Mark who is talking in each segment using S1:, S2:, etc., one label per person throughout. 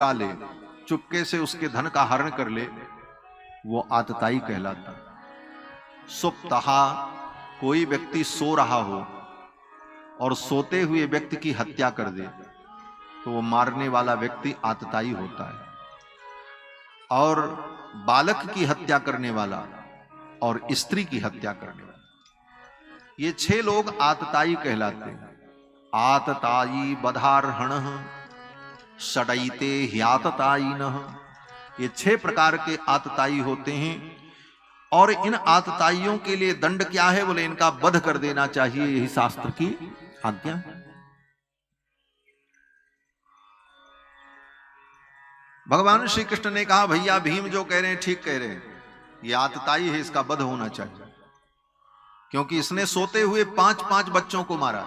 S1: चुरा ले, चुपके से उसके धन का हरण कर ले, वो आतताई कहलाता। सुप्तहा, कोई व्यक्ति सो रहा हो और सोते हुए व्यक्ति की हत्या कर दे तो वो मारने वाला व्यक्ति आतताई होता है। और बालक की हत्या करने वाला और स्त्री की हत्या करने वाला, ये 6 लोग आतताई कहलाते हैं। आतताई बधारहण षडैते ह्याततायिनः, ये 6 प्रकार के आतताई होते हैं। और इन आतताइयों के लिए दंड क्या है? बोले इनका वध कर देना चाहिए, यही शास्त्र की आज्ञा है। भगवान श्री कृष्ण ने कहा भैया भीम जो कह रहे हैं ठीक कह रहे हैं, ये आतताई है, इसका वध होना चाहिए, क्योंकि इसने सोते हुए 5-5 बच्चों को मारा।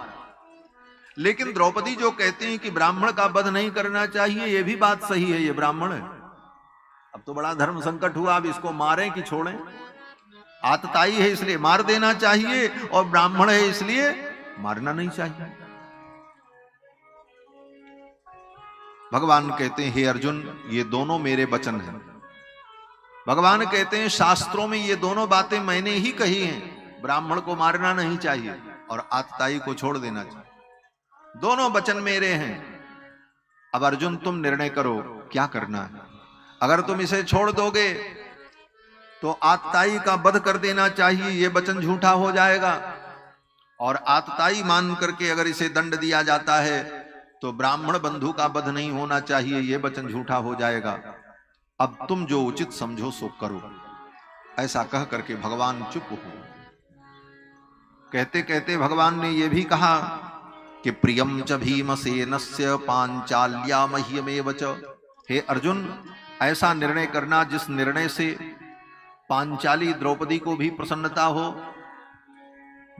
S1: लेकिन द्रौपदी जो कहते हैं कि ब्राह्मण का वध नहीं करना चाहिए, ये भी बात सही है, ये ब्राह्मण है, अब तो बड़ा धर्म संकट हुआ, अब इसको मारें कि छोड़ें? आतताई है इसलिए मार देना चाहिए और ब्राह्मण है इसलिए मारना नहीं चाहिए। भगवान कहते हैं हे अर्जुन, ये दोनों मेरे वचन हैं। भगवान कहते हैं शास्त्रों में ये दोनों बातें मैंने ही कही हैं, ब्राह्मण को मारना नहीं चाहिए और आतताई को छोड़ देना चाहिए, दोनों वचन मेरे हैं। अब अर्जुन तुम निर्णय करो क्या करना है। अगर तुम इसे छोड़ दोगे तो आतताई का वध कर देना चाहिए, ये वचन झूठा हो जाएगा, और आतताई मान करके अगर इसे दंड दिया जाता है तो ब्राह्मण बंधु का वध नहीं होना चाहिए, ये वचन झूठा हो जाएगा। अब तुम जो उचित समझो सो करो। ऐसा कह करके भगवान चुप हो। कहते कहते भगवान ने यह भी कहा कि प्रियम च भीमसेनस्य पांचाल्या मह्यमेव च। हे अर्जुन, ऐसा निर्णय करना जिस निर्णय से पांचाली द्रौपदी को भी प्रसन्नता हो,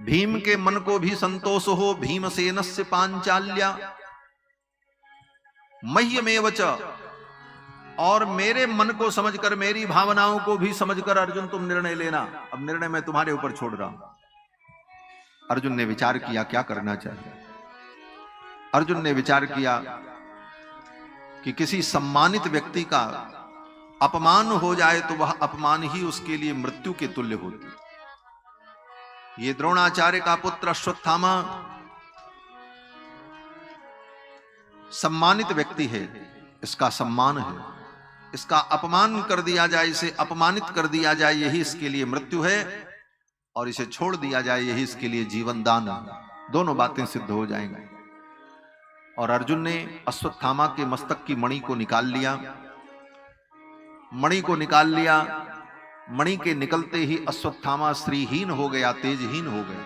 S1: भीम के मन को भी संतोष हो। भीमसेनस्य पांचाल्या मह्यमेव च, और मेरे मन को समझकर, मेरी भावनाओं को भी समझकर अर्जुन तुम निर्णय लेना। अब निर्णय मैं तुम्हारे ऊपर छोड़ रहा हूं। अर्जुन ने विचार किया क्या करना चाहिए। अर्जुन ने विचार किया कि किसी सम्मानित व्यक्ति का अपमान हो जाए तो वह अपमान ही उसके लिए मृत्यु के तुल्य होती। ये द्रोणाचार्य का पुत्र अश्वत्थामा सम्मानित व्यक्ति है, इसका सम्मान है, इसका अपमान कर दिया जाए, इसे अपमानित कर दिया जाए, यही इसके लिए मृत्यु है, और इसे छोड़ दिया जाए यही इसके लिए जीवन दान है। दोनों बातें सिद्ध हो जाएंगी। और अर्जुन ने अश्वत्थामा के मस्तक की मणि को निकाल लिया। मणि को निकाल लिया, मणि के निकलते ही अश्वत्थामा श्रीहीन हो गया, तेजहीन हो गया,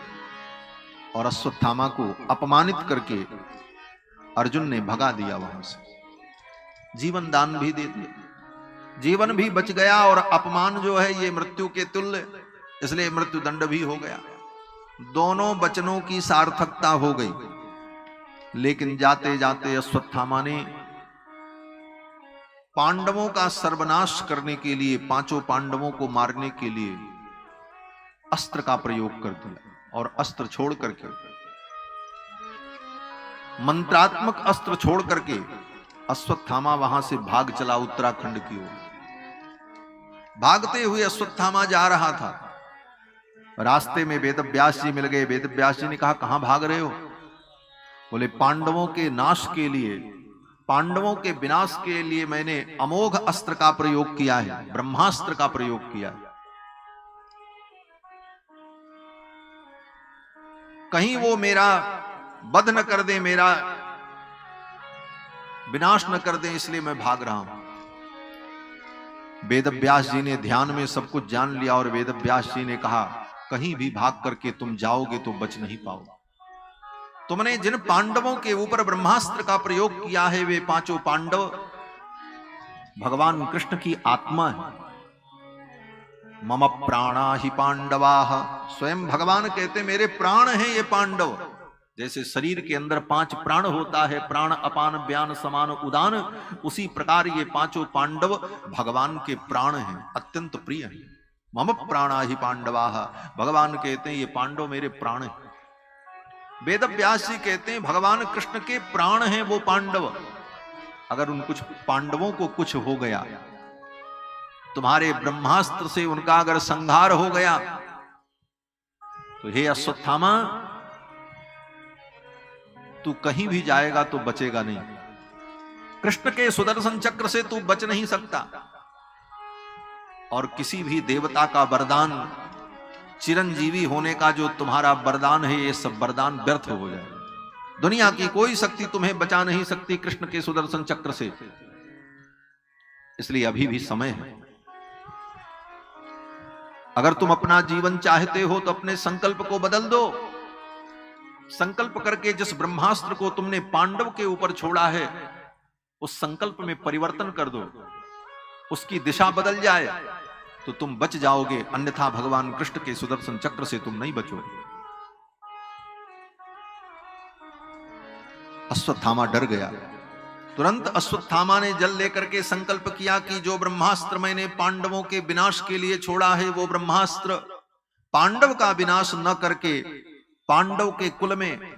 S1: और अश्वत्थामा को अपमानित करके अर्जुन ने भगा दिया वहां से। जीवन दान भी दे दिया, जीवन भी बच गया, और अपमान जो है ये मृत्यु के तुल्य, इसलिए मृत्यु दंड भी हो गया। दोनों वचनों की सार्थकता हो गई। लेकिन जाते जाते अश्वत्थामा ने पांडवों का सर्वनाश करने के लिए, 5 पांडवों को मारने के लिए अस्त्र का प्रयोग कर दिया, और अस्त्र छोड़ करके, मंत्रात्मक अस्त्र छोड़ करके अश्वत्थामा वहां से भाग चला उत्तराखंड की ओर। भागते हुए अश्वत्थामा जा रहा था, रास्ते में वेदव्यास जी मिल गए। वेदव्यास जी ने कहा कहां भाग रहे हो? बोले पांडवों के नाश के लिए, पांडवों के विनाश के लिए मैंने अमोघ अस्त्र का प्रयोग किया है, ब्रह्मास्त्र का प्रयोग किया है। कहीं वो मेरा वध न कर दे, मेरा विनाश न कर दे, इसलिए मैं भाग रहा हूं। वेदव्यास जी ने ध्यान में सब कुछ जान लिया, और वेदव्यास जी ने कहा कहीं भी भाग करके तुम जाओगे तो बच नहीं पाओगे। तुमने जिन पांडवों के ऊपर ब्रह्मास्त्र का प्रयोग किया है, वे 5 पांडव भगवान कृष्ण की आत्मा है। मम प्राणा ही पांडवाः, स्वयं भगवान कहते मेरे प्राण हैं ये पांडव। जैसे शरीर के अंदर 5 प्राण होता है, प्राण अपान व्यान समान उदान, उसी प्रकार ये 5 पांडव भगवान के प्राण हैं, अत्यंत प्रिय हैं। मम प्राणा ही पांडवाः, भगवान कहते हैं ये पांडव मेरे प्राण हैं। वेदव्यास जी कहते हैं भगवान कृष्ण के प्राण हैं वो पांडव। अगर उन कुछ पांडवों को कुछ हो गया, तुम्हारे ब्रह्मास्त्र से उनका अगर संहार हो गया, तो हे अश्वत्थामा, तू कहीं भी जाएगा तो बचेगा नहीं। कृष्ण के सुदर्शन चक्र से तू बच नहीं सकता, और किसी भी देवता का वरदान, चिरंजीवी होने का जो तुम्हारा वरदान है, ये सब वरदान व्यर्थ हो जाए। दुनिया की कोई शक्ति तुम्हें बचा नहीं सकती कृष्ण के सुदर्शन चक्र से। इसलिए अभी भी समय है। अगर तुम अपना जीवन चाहते हो तो अपने संकल्प को बदल दो। संकल्प करके जिस ब्रह्मास्त्र को तुमने पांडव के ऊपर छोड़ा है, उस संकल्प में परिवर्तन कर दो, उसकी दिशा बदल जाए तो तुम बच जाओगे, अन्यथा भगवान कृष्ण के सुदर्शन चक्र से तुम नहीं बचोगे। अश्वत्थामा डर गया। तुरंत अश्वत्थामा ने जल लेकर के संकल्प किया कि जो ब्रह्मास्त्र मैंने पांडवों के विनाश के लिए छोड़ा है, वो ब्रह्मास्त्र पांडव का विनाश न करके पांडव के कुल में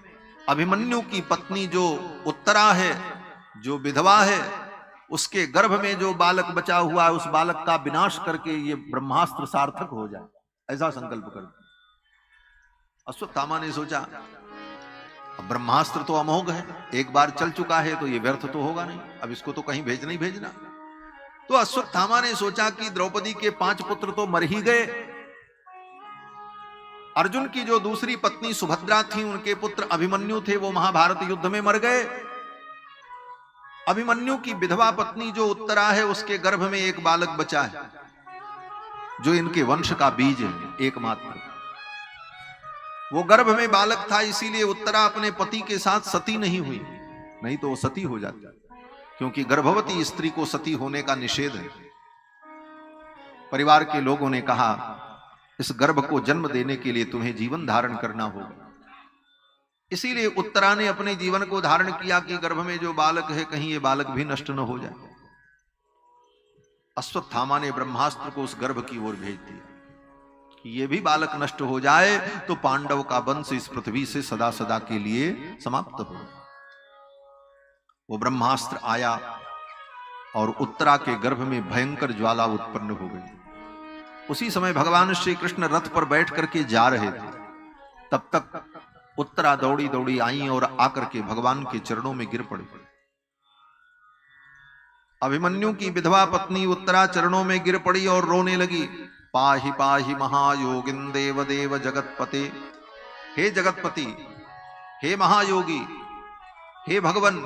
S1: अभिमन्यु की पत्नी जो उत्तरा है, जो विधवा है, उसके गर्भ में जो बालक बचा हुआ है, उस बालक का विनाश करके ये ब्रह्मास्त्र सार्थक हो जाए, ऐसा संकल्प कर। अश्वत्थामा ने सोचा, ब्रह्मास्त्र तो अमोघ है, एक बार चल चुका है तो ये व्यर्थ तो होगा नहीं, अब इसको तो कहीं भेजना ही भेजना। तो अश्वत्थामा ने सोचा कि द्रौपदी के 5 पुत्र तो मर ही गए, अर्जुन की जो दूसरी पत्नी सुभद्रा थी, उनके पुत्र अभिमन्यु थे, वो महाभारत युद्ध में मर गए। अभिमन्यु की विधवा पत्नी जो उत्तरा है, उसके गर्भ में एक बालक बचा है, जो इनके वंश का बीज है एकमात्र। वो गर्भ में बालक था, इसीलिए उत्तरा अपने पति के साथ सती नहीं हुई, नहीं तो वो सती हो जाती, क्योंकि गर्भवती स्त्री को सती होने का निषेध है। परिवार के लोगों ने कहा, इस गर्भ को जन्म देने के लिए तुम्हें जीवन धारण करना होगा। इसीलिए उत्तरा ने अपने जीवन को धारण किया कि गर्भ में जो बालक है, कहीं ये बालक भी नष्ट न हो जाए। अश्वत्थामा ने ब्रह्मास्त्र को उस गर्भ की ओर भेज दिया कि ये भी बालक नष्ट हो जाए तो पांडव का वंश इस पृथ्वी से सदा सदा के लिए समाप्त हो। वो ब्रह्मास्त्र आया और उत्तरा के गर्भ में भयंकर ज्वाला उत्पन्न हो गई। उसी समय भगवान श्री कृष्ण रथ पर बैठ करके जा रहे थे, तब तक उत्तरा दौड़ी दौड़ी आई और आकर के भगवान के चरणों में गिर पड़ी। अभिमन्यु की विधवा पत्नी उत्तरा चरणों में गिर पड़ी और रोने लगी, पाहि पाहि महायोगिन देव देव जगतपते। हे जगतपति, हे महायोगी, हे भगवन,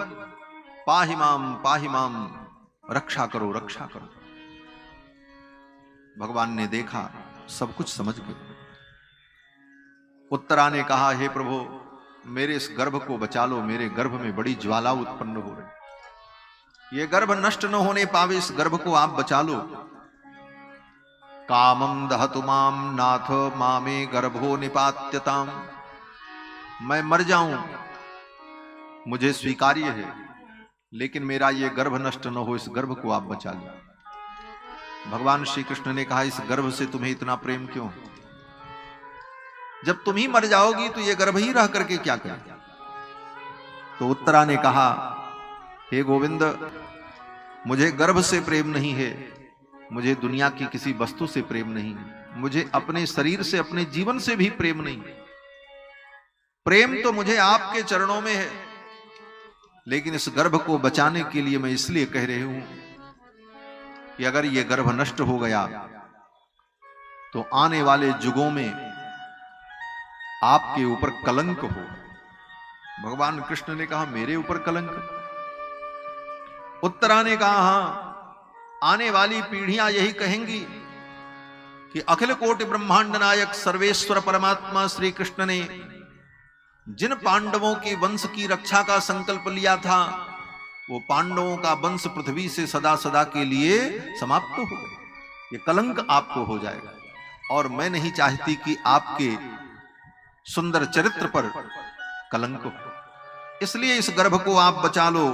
S1: पाहि माम, रक्षा करो, रक्षा करो। भगवान ने देखा, सब कुछ समझ गए। उत्तरा ने कहा, हे प्रभु, मेरे इस गर्भ को बचा लो, मेरे गर्भ में बड़ी ज्वाला उत्पन्न हो रही, ये गर्भ नष्ट न होने पावे, इस गर्भ को आप बचा लो। कामं दहतु माम नाथ मामे गर्भो निपात्यताम। मैं मर जाऊं, मुझे स्वीकार्य है, लेकिन मेरा ये गर्भ नष्ट न हो, इस गर्भ को आप बचा लो। भगवान श्री कृष्ण ने कहा, इस गर्भ से तुम्हें इतना प्रेम क्यों? जब तुम ही मर जाओगी तो ये गर्भ ही रह करके क्या करेगा? तो उत्तरा ने कहा, हे गोविंद, मुझे गर्भ से प्रेम नहीं है, मुझे दुनिया की किसी वस्तु से प्रेम नहीं है, मुझे अपने शरीर से, अपने जीवन से भी प्रेम नहीं। प्रेम तो मुझे आपके चरणों में है, लेकिन इस गर्भ को बचाने के लिए मैं इसलिए कह रही हूं कि अगर ये गर्भ नष्ट हो गया तो आने वाले युगों में आपके ऊपर कलंक हो। भगवान कृष्ण ने कहा, मेरे ऊपर कलंक? उत्तरा ने कहा, हां, आने वाली पीढ़ियां यही कहेंगी कि अखिल कोटि ब्रह्मांड नायक सर्वेश्वर परमात्मा श्री कृष्ण ने जिन पांडवों के वंश की रक्षा का संकल्प लिया था, वो पांडवों का वंश पृथ्वी से सदा सदा के लिए समाप्त हो गया। ये कलंक आपको हो जाएगा, और मैं नहीं चाहती कि आपके सुंदर चरित्र पर कलंक हो, इसलिए इस गर्भ को आप बचा लो।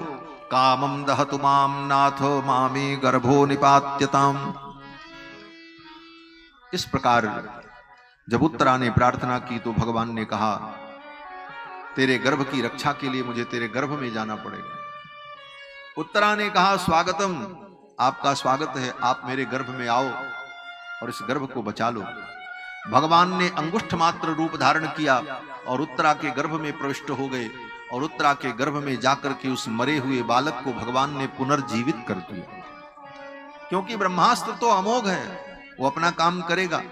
S1: कामं दहतु माम नाथ मामे गर्भो निपात्यताम। इस प्रकार जब उत्तरा ने प्रार्थना की तो भगवान ने कहा, तेरे गर्भ की रक्षा के लिए मुझे तेरे गर्भ में जाना पड़ेगा। उत्तरा ने कहा स्वागतम, आपका स्वागत है, आप मेरे गर्भ में आओ और इस गर्भ को बचा लो। भगवान ने अंगुष्ठ मात्र रूप धारण किया और उत्तरा के गर्भ में प्रविष्ट हो गए और उत्तरा के गर्भ में जाकर के उस मरे हुए बालक को भगवान ने पुनर्जीवित कर दिया। क्योंकि ब्रह्मास्त्र तो अमोघ है, वो अपना काम करेगा।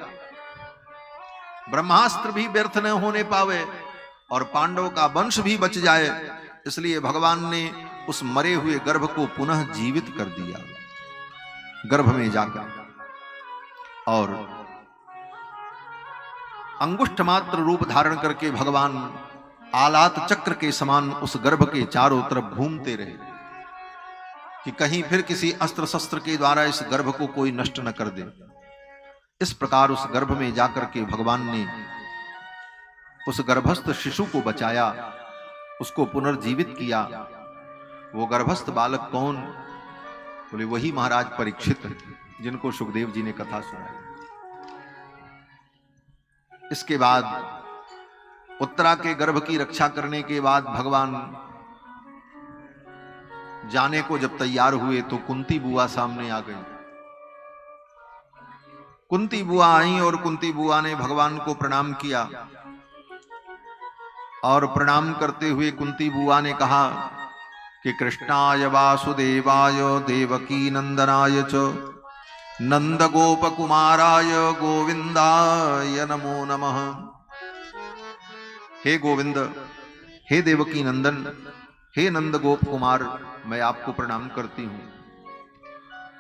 S1: ब्रह्मास्त्र भी व्यर्थ न होने पावे और पांडव का वंश भी बच जाए, इसलिए भगवान ने उस मरे हुए गर्भ को पुनः जीवित कर दिया गर्भ में जाकर, और अंगुष्ठ मात्र रूप धारण करके भगवान आलात चक्र के समान उस गर्भ के चारों तरफ घूमते रहे कि कहीं फिर किसी अस्त्र शस्त्र के द्वारा इस गर्भ को कोई नष्ट न कर दे। इस प्रकार उस गर्भ में जाकर के भगवान ने उस गर्भस्थ शिशु को बचाया, उसको पुनर्जीवित किया। वो गर्भस्थ बालक कौन? बोले वही महाराज परीक्षित, जिनको सुखदेव जी ने कथा सुनाई। इसके बाद उत्तरा के गर्भ की रक्षा करने के बाद भगवान जाने को जब तैयार हुए तो कुंती बुआ सामने आ गई। कुंती बुआ आई और कुंती बुआ ने भगवान को प्रणाम किया और प्रणाम करते हुए कुंती बुआ ने कहा कि कृष्णाय वासुदेवाय देवकी नंदनाय च नंद गोप कुमाराय गोविंदाय नमो नमः। हे गोविंद, हे देवकी नंदन, हे नंद गोप कुमार, मैं आपको प्रणाम करती हूं।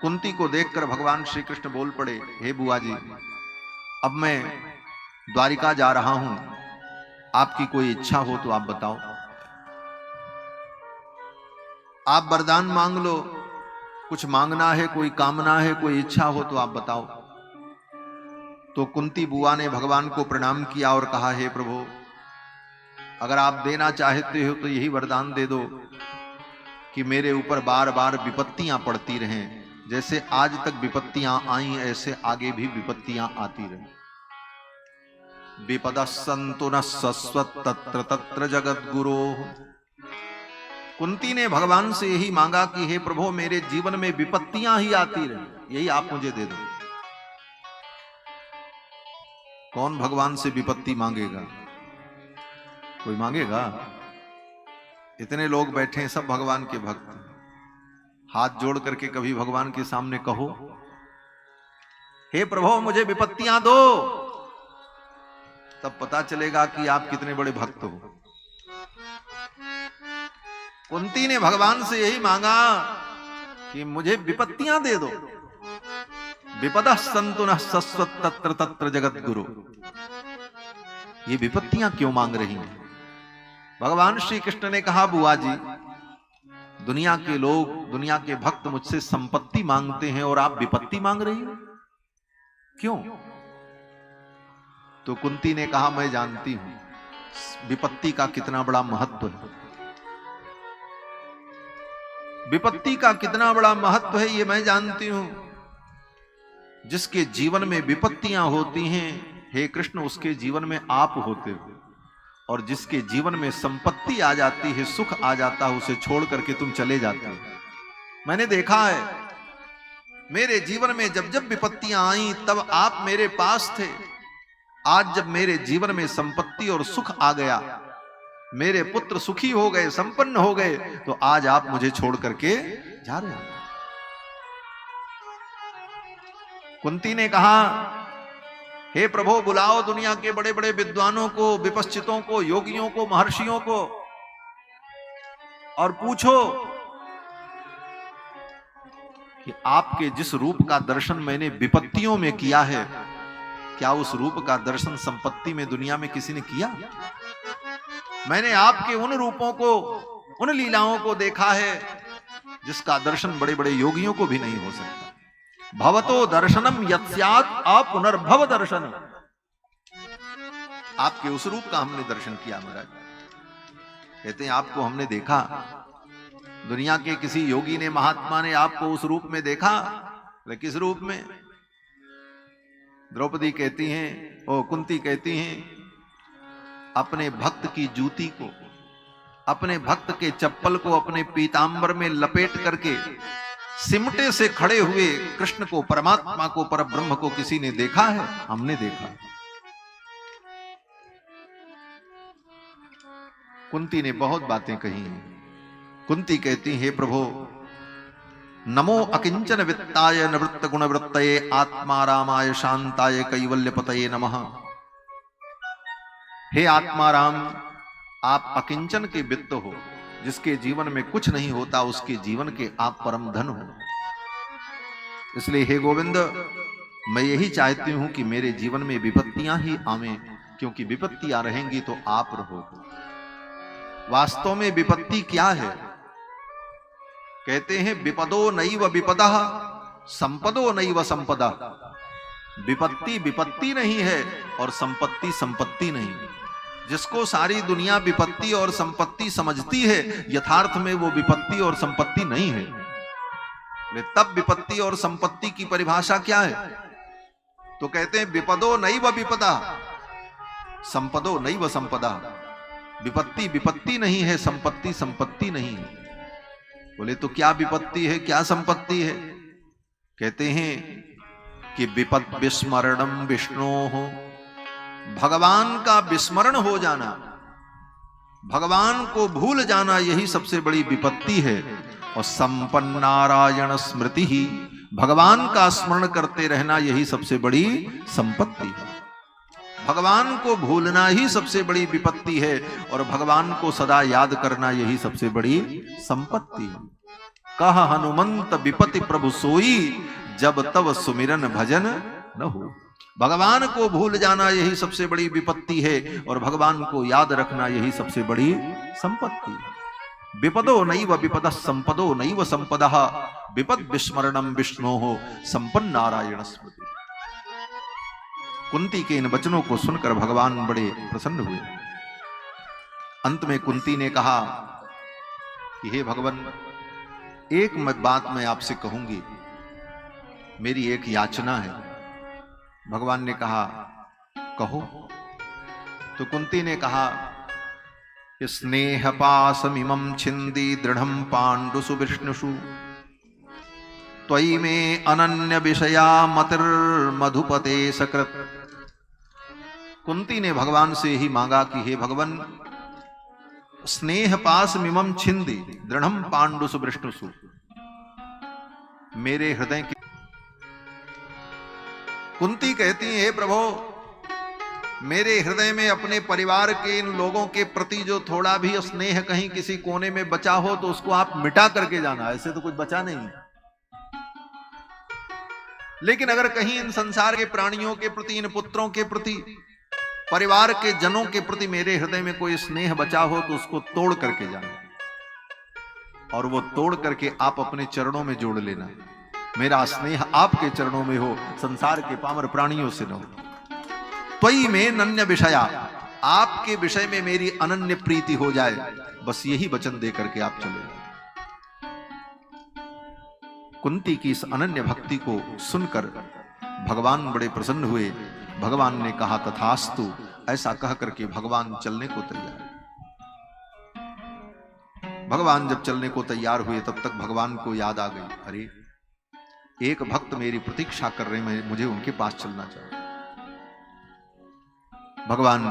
S1: कुंती को देखकर भगवान श्री कृष्ण बोल पड़े, हे बुआ जी, अब मैं द्वारिका जा रहा हूं, आपकी कोई इच्छा हो तो आप बताओ। आप वरदान मांग लो, कुछ मांगना है, कोई कामना है, कोई इच्छा हो तो आप बताओ। तो कुंती बुआ ने भगवान को प्रणाम किया और कहा, हे प्रभु, अगर आप देना चाहते हो तो यही वरदान दे दो कि मेरे ऊपर बार बार विपत्तियां पड़ती रहें, जैसे आज तक विपत्तियां आई ऐसे आगे भी विपत्तियां आती रहें। विपद संतु न सस्वत तत्र तत्र जगत गुरो। कुंती ने भगवान से यही मांगा कि हे प्रभु, मेरे जीवन में विपत्तियां ही आती रहे, यही आप मुझे दे दो। कौन भगवान से विपत्ति मांगेगा? कोई मांगेगा? इतने लोग बैठे हैं, सब भगवान के भक्त। हाथ जोड़ करके कभी भगवान के सामने कहो, हे प्रभु मुझे विपत्तियां दो, तब पता चलेगा कि आप कितने बड़े भक्त हो। कुंती ने भगवान से यही मांगा कि मुझे विपत्तियां दे दो। विपदः सन्तु नः सस्वत तत्र तत्र जगत गुरु। ये विपत्तियां क्यों मांग रही हैं? भगवान श्री कृष्ण ने कहा, बुआ जी, दुनिया के लोग, दुनिया के भक्त मुझसे संपत्ति मांगते हैं और आप विपत्ति मांग रही हो, क्यों? तो कुंती ने कहा, मैं जानती हूं विपत्ति का कितना बड़ा महत्व है। विपत्ति का कितना बड़ा महत्व है ये मैं जानती हूं। जिसके जीवन में विपत्तियां होती हैं, हे कृष्ण, उसके जीवन में आप होते हो, और जिसके जीवन में संपत्ति आ जाती है, सुख आ जाता है, उसे छोड़ करके तुम चले जाते हो। मैंने देखा है, मेरे जीवन में जब जब विपत्तियां आई तब आप मेरे पास थे। आज जब मेरे जीवन में संपत्ति और सुख आ गया, मेरे पुत्र सुखी हो गए, संपन्न हो गए, तो आज आप मुझे छोड़ करके जा रहे हो। कुंती ने कहा, हे प्रभु, बुलाओ दुनिया के बड़े बड़े विद्वानों को, विपश्चितों को, योगियों को, महर्षियों को, और पूछो कि आपके जिस रूप का दर्शन मैंने विपत्तियों में किया है, क्या उस रूप का दर्शन संपत्ति में दुनिया में किसी ने किया? मैंने आपके उन रूपों को, उन लीलाओं को देखा है जिसका दर्शन बड़े बड़े योगियों को भी नहीं हो सकता। भवतो दर्शनम यत्स्यात् अपुनर्भव दर्शनम। आपके उस रूप का हमने दर्शन किया महाराज। कहते हैं आपको हमने देखा, दुनिया के किसी योगी ने, महात्मा ने आपको उस रूप में देखा? किस रूप में? द्रौपदी कहती हैं, कुंती कहती हैं, अपने भक्त की जूती को अपने भक्त के चप्पल को अपने पीतांबर में लपेट करके सिमटे से खड़े हुए कृष्ण को, परमात्मा को, परब्रह्म को किसी ने देखा है? हमने देखा। कुंती ने बहुत बातें कही हैं। कुंती कहती है, प्रभु नमो अकिंचन वित्ताय निवृत्त गुण वृत्तये आत्मा रामाय शांताय कैवल्य पतये नमः। हे आत्मा राम, आप अकिंचन के वित्त हो, जिसके जीवन में कुछ नहीं होता, उसके जीवन के आप परम धन हो। इसलिए हे गोविंद, मैं यही चाहती हूं कि मेरे जीवन में विपत्तियां ही आवें, क्योंकि विपत्तियां रहेंगी तो आप रहोगे। वास्तव में विपत्ति क्या है? कहते हैं विपदो नैव विपदः संपदो नैव संपदा। विपत्ति विपत्ति नहीं है और संपत्ति संपत्ति नहीं। जिसको सारी दुनिया विपत्ति और संपत्ति समझती है, यथार्थ में वो विपत्ति और संपत्ति नहीं है। तब विपत्ति और संपत्ति की परिभाषा क्या है? तो कहते हैं विपदो नैव विपदा संपदो नैव संपदा। विपत्ति विपत्ति नहीं है, संपत्ति संपत्ति नहीं है। बोले तो क्या विपत्ति है, क्या संपत्ति है? कहते हैं कि विपद विस्मरणम विष्णोः, भगवान का विस्मरण हो जाना, भगवान को भूल जाना, यही सबसे बड़ी विपत्ति है। और संपन्न नारायण स्मृति ही, भगवान का स्मरण करते रहना, यही सबसे बड़ी संपत्ति है। भगवान को भूलना ही सबसे बड़ी विपत्ति है और भगवान को सदा याद करना, यही सबसे बड़ी संपत्ति है। कह हनुमंत विपत्ति प्रभु सोई, जब तब सुमिरन भजन न हो। भगवान को भूल जाना यही सबसे बड़ी विपत्ति है और भगवान को याद रखना यही सबसे बड़ी संपत्ति है। विपदो नैव विपदः संपदो नैव संपदः, विपद विस्मरणम विष्णोः संपन्न नारायण स्मृति। कुंती के इन वचनों को सुनकर भगवान बड़े प्रसन्न हुए। अंत में कुंती ने कहा कि हे भगवान, एक बात मैं आपसे कहूंगी, मेरी एक याचना है। भगवान ने कहा कहो। तो कुंती ने कहा कि स्नेह पासमिमं छिंदी दृढ़ं पांडुसु विष्णुषु, त्वयि में अनन्य विषया मतिर्मधुपते सकृत। कुंती ने भगवान से ही मांगा कि हे भगवान, स्नेह पासमिमं छिंदी दृढ़ं पांडुसु विष्णुषु, मेरे हृदय की। कुंती कहती है, हे प्रभु, मेरे हृदय में अपने परिवार के इन लोगों के प्रति जो थोड़ा भी स्नेह कहीं किसी कोने में बचा हो तो उसको आप मिटा करके जाना। ऐसे तो कुछ बचा नहीं। लेकिन अगर कहीं इन संसार के प्राणियों के प्रति, इन पुत्रों के प्रति, परिवार के जनों के प्रति मेरे हृदय में कोई स्नेह बचा हो तो उसको तोड़ करके जाना, और वो तोड़ करके आप अपने चरणों में जोड़ लेना। मेरा स्नेह आपके चरणों में हो, संसार के पामर प्राणियों से न हो। त्वयि में अनन्य विषया, आपके विषय में मेरी अनन्य प्रीति हो जाए, बस यही वचन दे करके आप चले। कुंती की इस अनन्य भक्ति को सुनकर भगवान बड़े प्रसन्न हुए। भगवान ने कहा तथास्तु। ऐसा कह करके भगवान चलने को तैयार। भगवान जब चलने को तैयार हुए तब तक भगवान को याद आ गई, अरे एक भक्त मेरी प्रतीक्षा कर रहे हैं, मुझे उनके पास चलना चाहिए। भगवान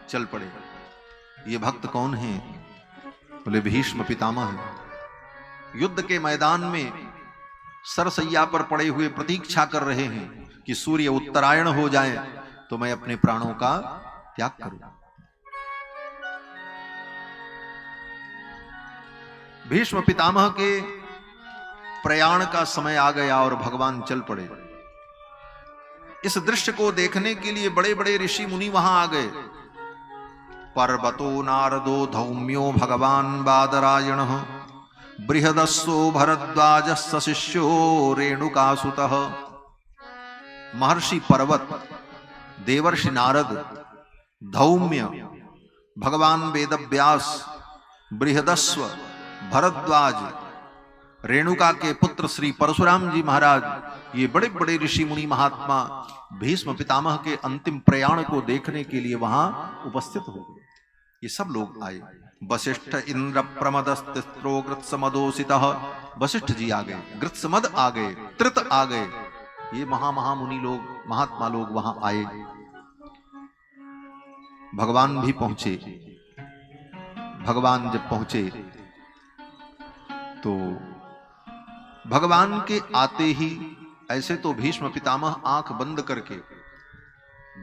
S1: चल पड़े। ये भक्त कौन है? बोले भीष्म पितामह। युद्ध के मैदान में सरसैया पर पड़े हुए प्रतीक्षा कर रहे हैं कि सूर्य उत्तरायण हो जाए तो मैं अपने प्राणों का त्याग करूं। भीष्म पितामह के प्रयाण का समय आ गया और भगवान चल पड़े। इस दृश्य को देखने के लिए बड़े बड़े ऋषि मुनि वहां आ गए। पर्वतो नारदो धौम्यो भगवान बादरायण, बृहदस्सो भरद्वाजस्य शिष्यो रेणुकासुतः। महर्षि पर्वत, देवर्षि नारद, धौम्य, भगवान वेदव्यास, बृहदस्व, भरद्वाज, रेणुका के पुत्र श्री परशुराम जी महाराज, ये बड़े बड़े ऋषि मुनि महात्मा भीष्म पितामह के अंतिम प्रयाण को देखने के लिए वहां उपस्थित हो गए। ये सब लोग आए। वशिष्ठ इंद्र प्रमदस्त्रो गृत्समदोषितः, वशिष्ठ जी आ गए, गृत्समद आ गए, त्रित आ गए, ये महामुनि लोग, महात्मा लोग वहां आए। भगवान भी पहुंचे। भगवान जब पहुंचे तो भगवान के आते ही, ऐसे तो भीष्म पितामह आंख बंद करके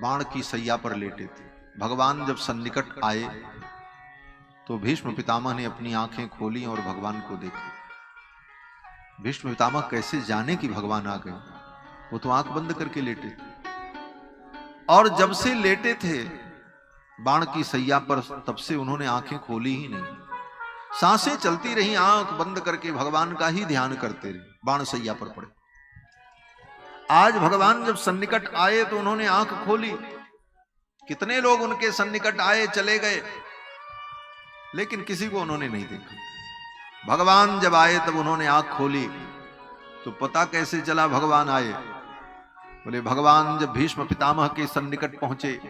S1: बाण की सैया पर लेटे थे। भगवान जब सन्निकट आए तो भीष्म पितामह ने अपनी आंखें खोली और भगवान को देखा। भीष्म पितामह कैसे जाने कि भगवान आ गए, वो तो आंख बंद करके लेटे थे। और जब से लेटे थे बाण की सैया पर, तब से उन्होंने आंखें खोली ही नहीं। सांसें चलती रही, आंख बंद करके भगवान का ही ध्यान करते रहे, बाण सैया पर पड़े। आज भगवान जब सन्निकट आए तो उन्होंने आंख खोली। कितने लोग उनके सन्निकट आए, चले गए, लेकिन किसी को उन्होंने नहीं देखा। भगवान जब आए तब उन्होंने आंख खोली। तो पता कैसे चला भगवान आए? बोले भगवान जब भीष्म पितामह के सन्निकट पहुंचे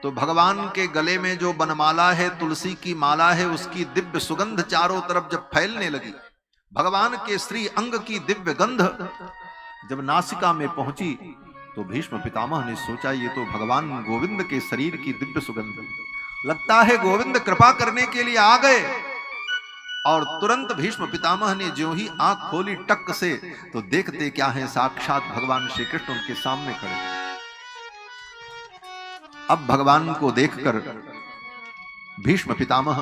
S1: तो भगवान के गले में जो बनमाला है, तुलसी की माला है, उसकी दिव्य सुगंध चारों तरफ जब फैलने लगी, भगवान के श्री अंग की दिव्य गंध जब नासिका में पहुंची तो भीष्म पितामह ने सोचा ये तो भगवान गोविंद के शरीर की दिव्य सुगंध, लगता है गोविंद कृपा करने के लिए आ गए। और तुरंत भीष्म पितामह ने जो ही आंख खोली टक से, तो देखते क्या है, साक्षात भगवान श्री कृष्ण उनके सामने खड़े। अब भगवान को देखकर भीष्म पितामह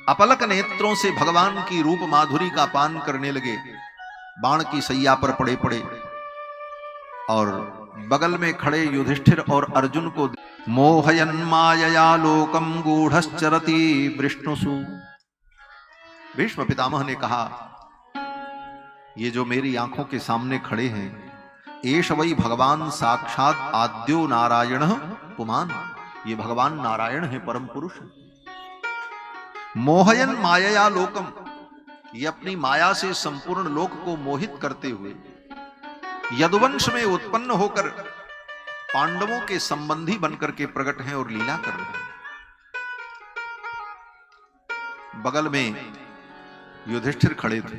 S1: अपलक नेत्रों से भगवान की रूप माधुरी का पान करने लगे। बाण की सैया पर पड़े पड़े और बगल में खड़े युधिष्ठिर और अर्जुन को मोहयन मायया लोकम गूढ़श्चरति विष्णुसु। भीष्म पितामह ने कहा, ये जो मेरी आंखों के सामने खड़े हैं, एष वै भगवान साक्षात आद्यो नारायण पुमान, ये भगवान नारायण है, परम पुरुष। मोहयन मायया लोकम, ये अपनी माया से संपूर्ण लोक को मोहित करते हुए यदुवंश में उत्पन्न होकर पांडवों के संबंधी बनकर के प्रकट हैं और लीला कर रहे हैं। बगल में युधिष्ठिर खड़े थे।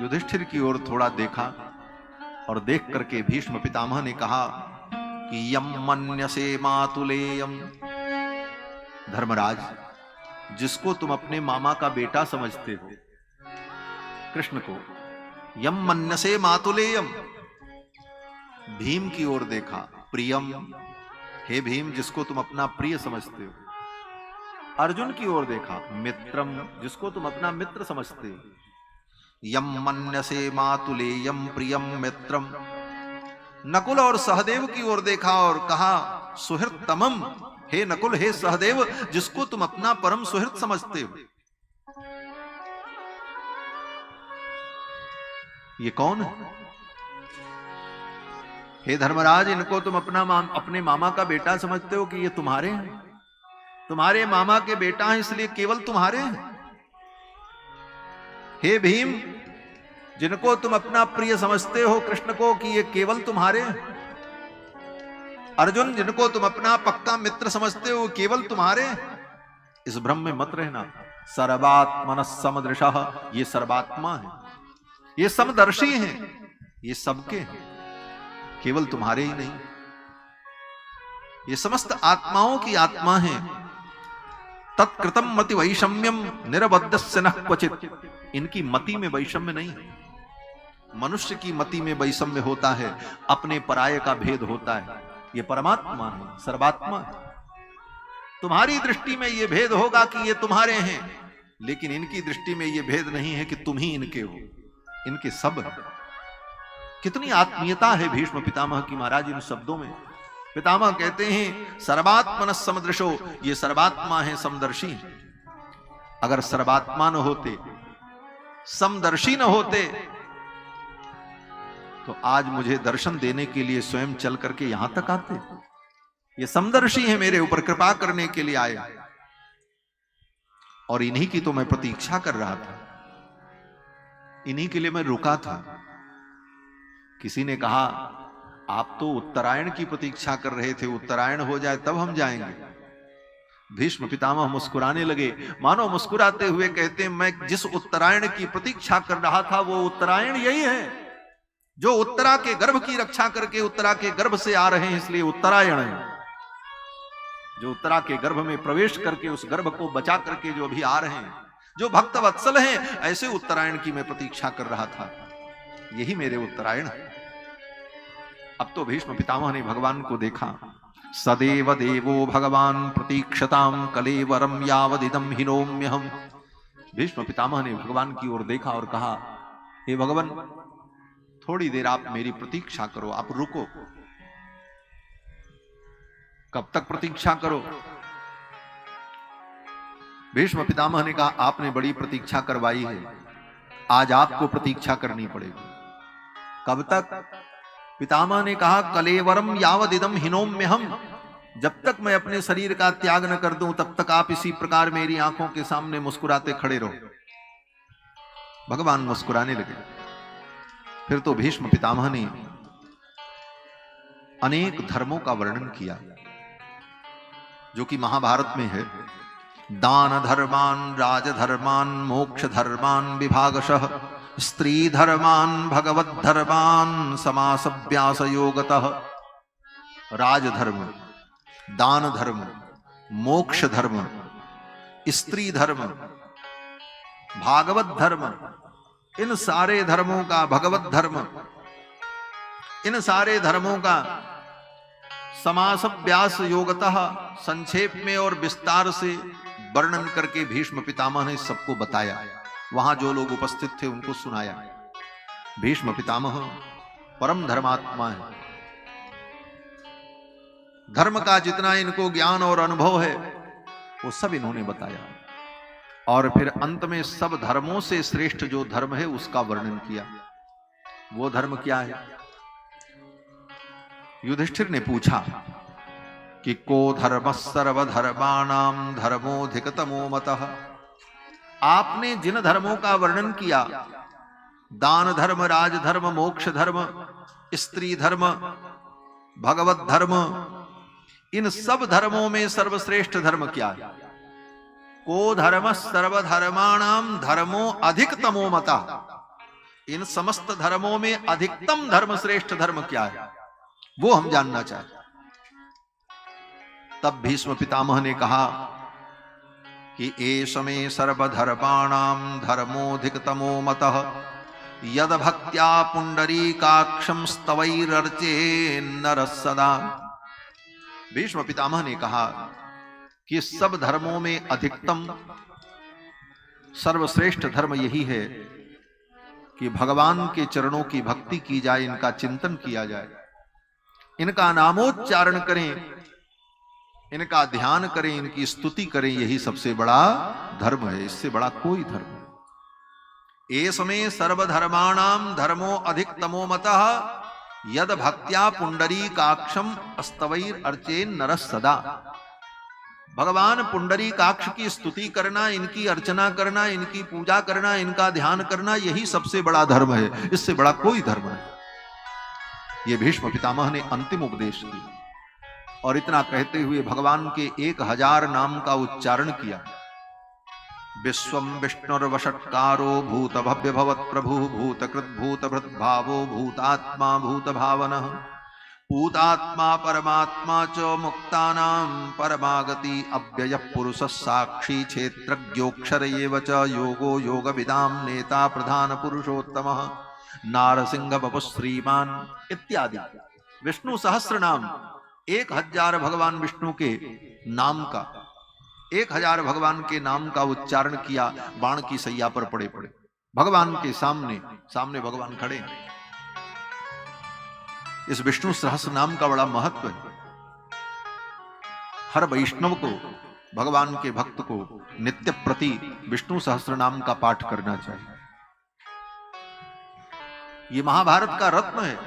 S1: युधिष्ठिर की ओर थोड़ा देखा और देख करके भीष्म पितामह ने कहा कि यम मन्यसे मातुलेयम, धर्मराज जिसको तुम अपने मामा का बेटा समझते हो, कृष्ण को, यम मन्यसे मातुलेयम, भीम की ओर देखा, प्रियम, हे भीम जिसको तुम अपना प्रिय समझते हो। अर्जुन की ओर देखा, मित्रम, जिसको तुम अपना मित्र समझते हो। यम मन्यसे मातुलेयम प्रियम मित्रम। नकुल और सहदेव की ओर देखा और कहा, सुहृतमम, हे नकुल, हे सहदेव, जिसको तुम अपना परम सुहृत समझते हो। ये कौन है? हे धर्मराज, इनको तुम अपने मामा का बेटा समझते हो कि ये तुम्हारे हैं, तुम्हारे मामा के बेटा हैं, इसलिए केवल तुम्हारे हैं। हे भीम, जिनको तुम अपना प्रिय समझते हो कृष्ण को कि ये केवल तुम्हारे हैं। अर्जुन, जिनको तुम अपना पक्का मित्र समझते हो केवल तुम्हारे हैं। इस भ्रम में मत रहना। सर्वात्मनः समदृशः, ये सर्वात्मा है, ये समदर्शी हैं, ये सबके हैं, केवल तुम्हारे ही नहीं। ये समस्त आत्माओं की आत्मा है। तत्कृतम मति वैषम्यम निरबद्धस्य न क्वचित, इनकी मति में वैषम्य नहीं है। मनुष्य की मति में वैषम्य होता है, अपने पराये का भेद होता है। ये परमात्मा है, सर्वात्मा है। तुम्हारी दृष्टि में ये भेद होगा कि ये तुम्हारे हैं, लेकिन इनकी दृष्टि में ये भेद नहीं है कि तुम ही इनके हो, इनके सब है। कितनी आत्मीयता है भीष्म पितामह की महाराज इन शब्दों में। पितामह कहते हैं सर्वात्मनः समदृशो, ये सर्वात्मा है, समदर्शी है। अगर सर्वात्मा न होते, समदर्शी न होते, तो आज मुझे दर्शन देने के लिए स्वयं चल करके यहां तक आते। ये समदर्शी है, मेरे ऊपर कृपा करने के लिए आए, और इन्हीं की तो मैं प्रतीक्षा कर रहा था, इन्हीं के लिए मैं रुका था। किसी ने कहा, आप तो उत्तरायण की प्रतीक्षा कर रहे थे, उत्तरायण हो जाए तब हम जाएंगे। भीष्म पितामह मुस्कुराने लगे, मानो मुस्कुराते हुए कहते, मैं जिस उत्तरायण की प्रतीक्षा कर रहा था वो उत्तरायण यही है, जो उत्तरा के गर्भ की रक्षा करके उत्तरा के गर्भ से आ रहे हैं, इसलिए उत्तरायण है। जो उत्तरा के गर्भ में प्रवेश करके उस गर्भ को बचा करके जो अभी आ रहे हैं, जो भक्त वत्सल हैं, ऐसे उत्तरायण की मैं प्रतीक्षा कर रहा था, यही मेरे उत्तरायण है। अब तो भीष्म पितामह ने भगवान को देखा। सदेव देवो भगवान प्रतीक्षताम कलेवरम यावदिदम हिनोम्यहम। भीष्म पितामह ने भगवान की ओर देखा और कहा, हे भगवान, थोड़ी देर आप मेरी प्रतीक्षा करो, आप रुको। कब तक प्रतीक्षा करो? भीष्म पितामह ने कहा, आपने बड़ी प्रतीक्षा करवाई है, आज आपको प्रतीक्षा करनी पड़ेगी। कब तक? पितामह ने कहा, कलेवरम यावदिदम हिनोम्यहम, जब तक मैं अपने शरीर का त्याग न कर दूं तब तक आप इसी प्रकार मेरी आंखों के सामने मुस्कुराते खड़े रहो। भगवान मुस्कुराने लगे। फिर तो भीष्म पितामह ने अनेक धर्मों का वर्णन किया जो कि महाभारत में है। दान धर्मान, राजधर्मान, मोक्ष धर्मान विभागशः, स्त्री धर्मान, भगवत धर्मान, समासव्यास योगतः। राजधर्म, दान धर्म, मोक्ष धर्म, स्त्री धर्म, भागवत धर्म, इन सारे धर्मों का, भगवत धर्म, इन सारे धर्मों का समासव्यास योगतः, संक्षेप में और विस्तार से वर्णन करके भीष्म पितामह ने सबको बताया। वहां जो लोग उपस्थित थे उनको सुनाया। भीष्म पितामह परम धर्मात्मा है। धर्म का जितना इनको ज्ञान और अनुभव है वो सब इन्होंने बताया, और फिर अंत में सब धर्मों से श्रेष्ठ जो धर्म है उसका वर्णन किया। वो धर्म क्या है? युधिष्ठिर ने पूछा कि को धर्म सर्वधर्माणाम धर्मोधिकतमो मतः। आपने जिन धर्मों का वर्णन किया, दान धर्म, राजधर्म, मोक्ष धर्म, स्त्री धर्म, भगवत धर्म, इन सब धर्मों में सर्वश्रेष्ठ धर्म क्या है? को धर्म सर्वधर्माणाम धर्मो अधिकतमो मतः। इन समस्त धर्मों में अधिकतम धर्म, श्रेष्ठ धर्म क्या है, वो हम जानना चाहते। तब भीष्म पितामह ने कहा कि एष मे सर्वधर्माणाम धर्मोधिकतमो मतः यद भक्त्या पुंडरीकाक्षं स्तवैरर्चे नरः सदा। भीष्म पितामह ने कहा कि सब धर्मों में अधिकतम सर्वश्रेष्ठ धर्म यही है कि भगवान के चरणों की भक्ति की जाए, इनका चिंतन किया जाए, इनका नामोच्चारण करें, इनका ध्यान करें, इनकी स्तुति करें, यही सबसे बड़ा धर्म है। इससे बड़ा कोई धर्म नहीं। एषमे सर्वधर्माणाम धर्मो अधिकतमो मतः यद भक्त्या पुंडरीकाक्षम स्तवैर अर्चेन नरः सदा। भगवान पुंडरीकाक्ष की स्तुति करना, इनकी अर्चना करना, इनकी पूजा करना, इनका ध्यान करना, यही सबसे बड़ा धर्म है। इससे बड़ा कोई धर्म नहीं। ये भीष्म पितामह ने अंतिम उपदेश किया, और इतना कहते हुए भगवान के 1000 नाम का उच्चारण किया। विश्वम विष्णुर्वषट्कारो भूत भव्य भवत् प्रभु भूतकृत भूत भृत भावो भूतात्मा भूत भावनः भूतात्मा परमात्मा च मुक्तानां परमागति अव्ययः पुरुषः साक्षी क्षेत्रज्ञोऽक्षर एव च योगो योगविदां नेता प्रधान पुरुषोत्तमः नारसिंह बपु श्रीमान इत्यादि विष्णु सहस्र नाम। 1000 भगवान विष्णु के नाम का, 1000 भगवान के नाम का उच्चारण किया। बाण की सैया पर पड़े पड़े भगवान के सामने भगवान खड़े। इस विष्णु सहस्र नाम का बड़ा महत्व है। हर वैष्णव को, भगवान के भक्त को नित्य प्रति विष्णु सहस्र नाम का पाठ करना चाहिए। ये महाभारत का रत्न है।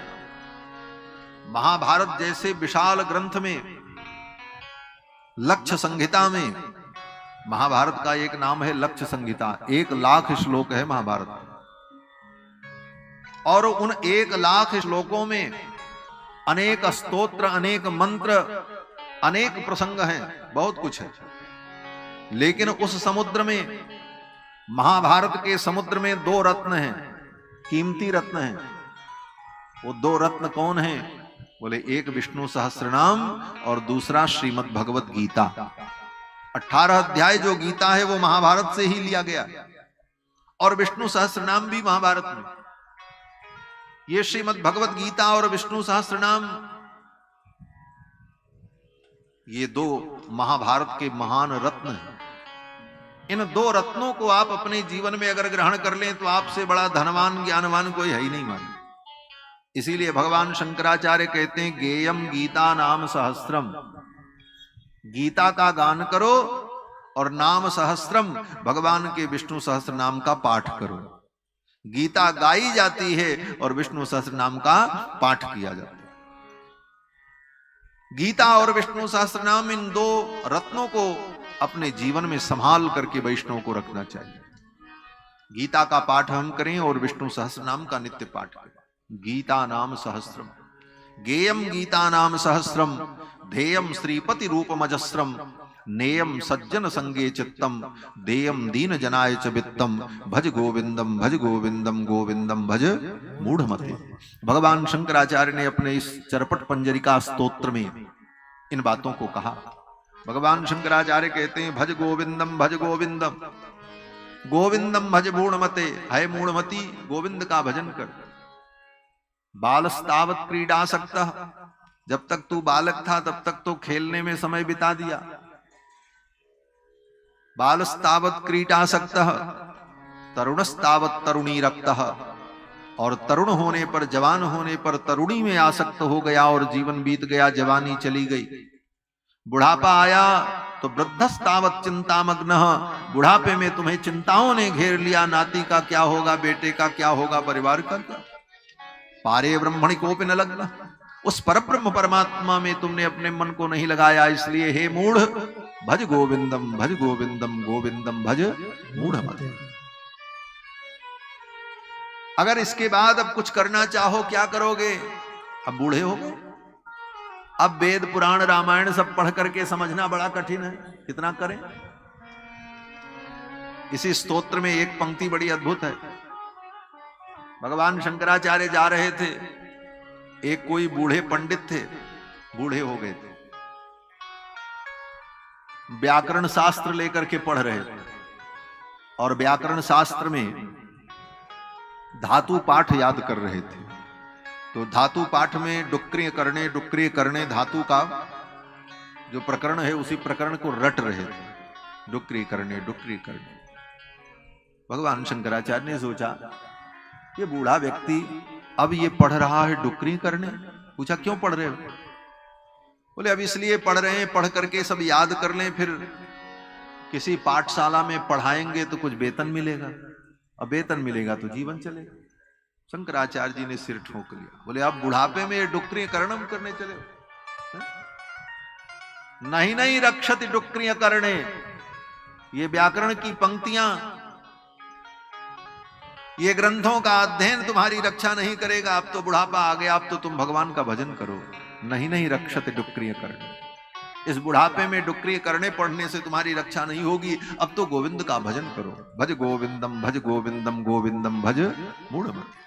S1: महाभारत जैसे विशाल ग्रंथ में, लक्ष्य संहिता में, महाभारत का एक नाम है लक्ष्य संहिता। 1,00,000 श्लोक है महाभारत, और उन 1,00,000 श्लोकों में अनेक स्तोत्र, अनेक मंत्र, अनेक प्रसंग हैं, बहुत कुछ है। लेकिन उस समुद्र में, महाभारत के समुद्र में 2 रत्न हैं, कीमती रत्न हैं। वो 2 रत्न कौन हैं? बोले एक विष्णु सहस्त्रनाम और दूसरा श्रीमद् भगवत गीता। 18 अध्याय जो गीता है वो महाभारत से ही लिया गया, और विष्णु सहस्त्रनाम भी महाभारत में। ये श्रीमद् भगवत गीता और विष्णु सहस्त्रनाम, ये 2 महाभारत के महान रत्न हैं। इन 2 रत्नों को आप अपने जीवन में अगर ग्रहण कर लें तो आपसे बड़ा धनवान ज्ञानवान कोई है ही नहीं मालूम। इसीलिए भगवान शंकराचार्य कहते हैं गेयम गीता नाम सहस्त्रम, गीता का गान करो और नाम सहस्त्रम, भगवान के विष्णु सहस्त्र नाम का पाठ करो। गीता गाई जाती है और विष्णु सहस्त्र नाम का पाठ किया जाता है। गीता और विष्णु सहस्त्र नाम, इन 2 रत्नों को अपने जीवन में संभाल करके वैष्णव को रखना चाहिए। गीता का पाठ हम करें और विष्णु सहस्त्र नाम का नित्य पाठ करें। गीता नाम सहस्त्रम, गेयम गीता नाम सहस्त्रम, ध्येयम श्रीपति रूपमजस्रम, नेयम सज्जन संगे चित्तम, देयम दीन जनाय च वित्तम, भज गोविंदम भज गोविंदम गोविंदम भज मूढ़मते। भगवान शंकराचार्य ने अपने इस चरपट पंजरिका स्तोत्र में इन बातों को कहा। भगवान शंकराचार्य कहते हैं भज गोविंदम भज गोविंदम, गोविंदम भज मूढ़मते। है मूढ़मती, गोविंद का भजन कर। बालस्तावत क्रीडासक्तः, जब तक तू बालक था तब तक तो खेलने में समय बिता दिया। बालस्तावत क्रीडासक्तः तरुणस्तावत तरुणी रक्तः, और तरुण होने पर, जवान होने पर तरुणी में आसक्त हो गया और जीवन बीत गया, जवानी चली गई। बुढ़ापा आया तो वृद्धस्तावत चिंतामग्नः, बुढ़ापे में तुम्हें चिंताओं ने घेर लिया। नाती का क्या होगा, बेटे का क्या होगा, परिवार का क्या। पारे ब्रह्मणि कोपि न लग्न, उस परब्रह्म परमात्मा में तुमने अपने मन को नहीं लगाया। इसलिए हे मूढ़, भज गोविंदम गोविंदम भज मूढ़मते। अगर इसके बाद अब कुछ करना चाहो, क्या करोगे? अब बूढ़े हो गए, अब वेद पुराण रामायण सब पढ़ करके समझना बड़ा कठिन है, कितना करें। इसी स्तोत्र में एक पंक्ति बड़ी अद्भुत है। भगवान शंकराचार्य जा रहे थे, एक कोई बूढ़े पंडित थे, बूढ़े हो गए थे, व्याकरण शास्त्र लेकर के पढ़ रहे थे, और व्याकरण शास्त्र में धातु पाठ याद कर रहे थे। तो धातु पाठ में डुक्रिय करने धातु का जो प्रकरण है उसी प्रकरण को रट रहे थे, डुक्रिय करने। भगवान शंकराचार्य ने सोचा ये बूढ़ा व्यक्ति अब ये पढ़ रहा है डुक्रिय करने। पूछा क्यों पढ़ रहे हो? बोले अब इसलिए पढ़ रहे हैं, पढ़ करके सब याद कर लें, फिर किसी पाठशाला में पढ़ाएंगे तो कुछ वेतन मिलेगा, अब वेतन मिलेगा तो जीवन चलेगा। शंकराचार्य जी ने सिर ठोक लिया, बोले आप बुढ़ापे में डुक्रिय कर्णम करने चले हो? नहीं रक्षति डुक्रिय करणे, ये व्याकरण की पंक्तियां, ये ग्रंथों का अध्ययन तुम्हारी रक्षा नहीं करेगा। अब तो बुढ़ापा आ गया, अब तो तुम भगवान का भजन करो। नहीं रक्षति डुक्रिय करणे, इस बुढ़ापे में डुक्रिय करने पढ़ने से तुम्हारी रक्षा नहीं होगी, अब तो गोविंद का भजन करो। भज गोविंदम गोविंदम भज मूढ़मते।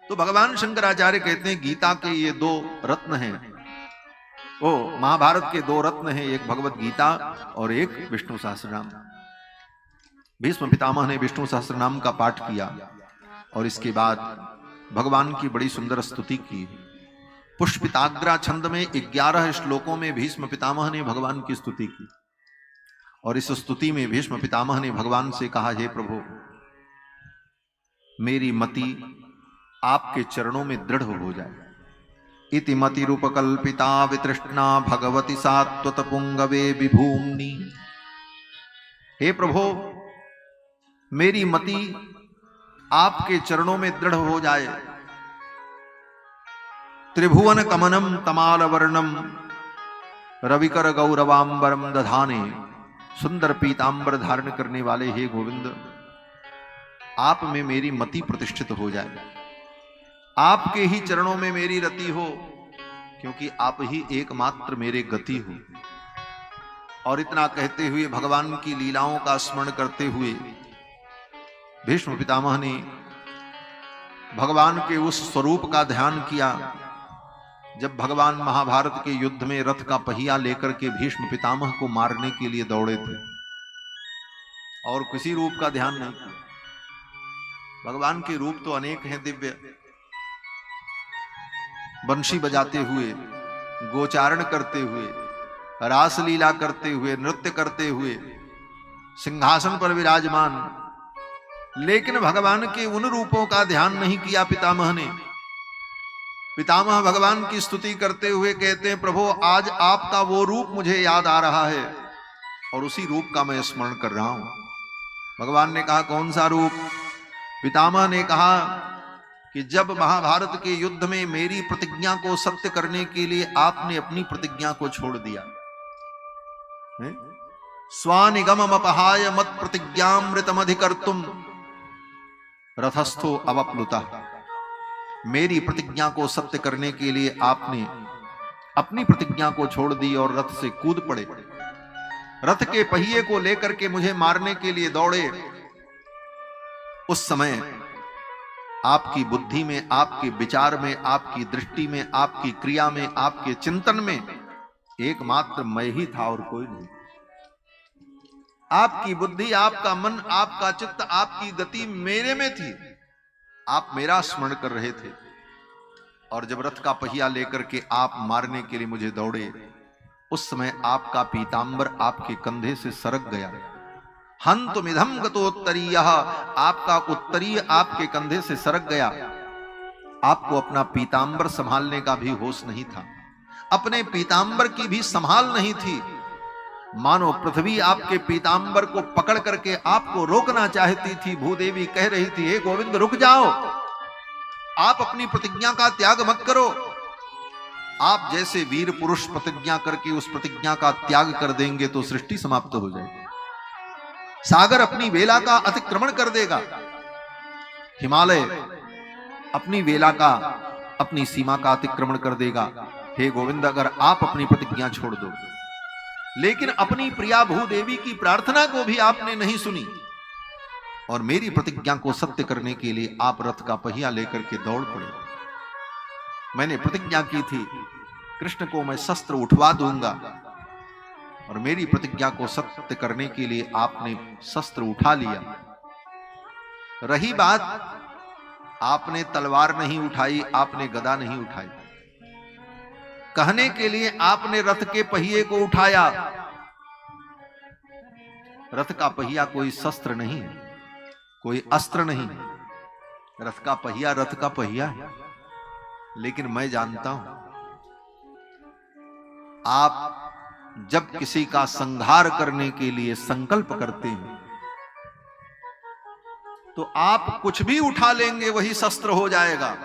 S1: तो भगवान शंकराचार्य कहते हैं गीता के ये 2 रत्न हैं, वो महाभारत के 2 रत्न हैं, एक भगवत गीता और एक विष्णु सहस्त्रनाम। भीष्म पितामह ने विष्णु सहस्त्रनाम का पाठ किया और इसके बाद भगवान की बड़ी सुंदर स्तुति की। पुष्पिताग्रा छंद में 11 श्लोकों में भीष्म पितामह ने भगवान की स्तुति की, और इस स्तुति में भीष्म पितामह ने भगवान से कहा, हे प्रभु, मेरी मति आपके चरणों में दृढ़ हो जाए। इति मति रूपकल्पिता वितृष्णा भगवती सात्वत पुंगवे विभूम्नि। हे प्रभु, मेरी मति आपके चरणों में दृढ़ हो जाए। त्रिभुवन कमनम तमाल वर्णम रविकर गौरवांबरम दधाने। सुंदर पीतांबर धारण करने वाले हे गोविंद, आप में मेरी मति प्रतिष्ठित हो जाए, आपके ही चरणों में मेरी रति हो, क्योंकि आप ही एकमात्र मेरे गति हो। और इतना कहते हुए भगवान की लीलाओं का स्मरण करते हुए भीष्म पितामह ने भगवान के उस स्वरूप का ध्यान किया जब भगवान महाभारत के युद्ध में रथ का पहिया लेकर के भीष्म पितामह को मारने के लिए दौड़े थे और किसी रूप का ध्यान नहीं किया। भगवान के रूप तो अनेक हैं दिव्य, बंशी बजाते हुए, गोचारण करते हुए, रासलीला करते हुए, नृत्य करते हुए, सिंहासन पर विराजमान, लेकिन भगवान के उन रूपों का ध्यान नहीं किया पितामह ने। पितामह भगवान की स्तुति करते हुए कहते हैं, प्रभु आज आपका वो रूप मुझे याद आ रहा है और उसी रूप का मैं स्मरण कर रहा हूं। भगवान ने कहा, कौन सा रूप? पितामह ने कहा कि जब महाभारत के युद्ध में मेरी प्रतिज्ञा को सत्य करने के लिए आपने अपनी प्रतिज्ञा को छोड़ दिया। स्वानिगमम अपहाय मत प्रतिज्ञामृतमधिकर्तुम रथस्थो अवप्लुता। मेरी प्रतिज्ञा को सत्य करने के लिए आपने अपनी प्रतिज्ञा को छोड़ दी और रथ से कूद पड़े, रथ के पहिए को लेकर के मुझे मारने के लिए दौड़े। उस समय आपकी बुद्धि में, आपके विचार में, आपकी दृष्टि में, आपकी क्रिया में, आपके चिंतन में एकमात्र मैं ही था और कोई नहीं। आपकी बुद्धि, आपका मन, आपका चित्त, आपकी गति मेरे में थी। आप मेरा स्मरण कर रहे थे और जब रथ का पहिया लेकर के आप मारने के लिए मुझे दौड़े, उस समय आपका पीतांबर आपके कंधे से सरक गया। हंतुमिधम गतोत्तरीयः, आपका उत्तरीय आपके कंधे से सरक गया। आपको अपना पीतांबर संभालने का भी होश नहीं था, अपने पीतांबर की भी संभाल नहीं थी। मानो पृथ्वी आपके पीतांबर को पकड़ करके आपको रोकना चाहती थी। भूदेवी कह रही थी, हे गोविंद रुक जाओ, आप अपनी प्रतिज्ञा का त्याग मत करो। आप जैसे वीर पुरुष प्रतिज्ञा करके उस प्रतिज्ञा का त्याग कर देंगे तो सृष्टि समाप्त हो जाएगी, सागर अपनी वेला का अतिक्रमण कर देगा, हिमालय अपनी वेला का, अपनी सीमा का अतिक्रमण कर देगा। हे गोविंद, अगर आप अपनी प्रतिज्ञा छोड़ दो। लेकिन अपनी प्रिया भूदेवी की प्रार्थना को भी आपने नहीं सुनी और मेरी प्रतिज्ञा को सत्य करने के लिए आप रथ का पहिया लेकर के दौड़ पड़े। मैंने प्रतिज्ञा की थी कृष्ण को मैं शस्त्र उठवा दूंगा और मेरी प्रतिज्ञा को सत्य करने के लिए आपने शस्त्र उठा लिया। रही बात, आपने तलवार नहीं उठाई, आपने गदा नहीं उठाई, कहने के लिए आपने रथ के पहिए को उठाया। रथ का पहिया कोई शस्त्र नहीं है, कोई अस्त्र नहीं है। रथ का पहिया रथ का पहिया है। लेकिन मैं जानता हूं, आप जब किसी का संहार करने के लिए संकल्प करते हैं तो आप कुछ भी उठा लेंगे, वही शस्त्र हो जाएगा।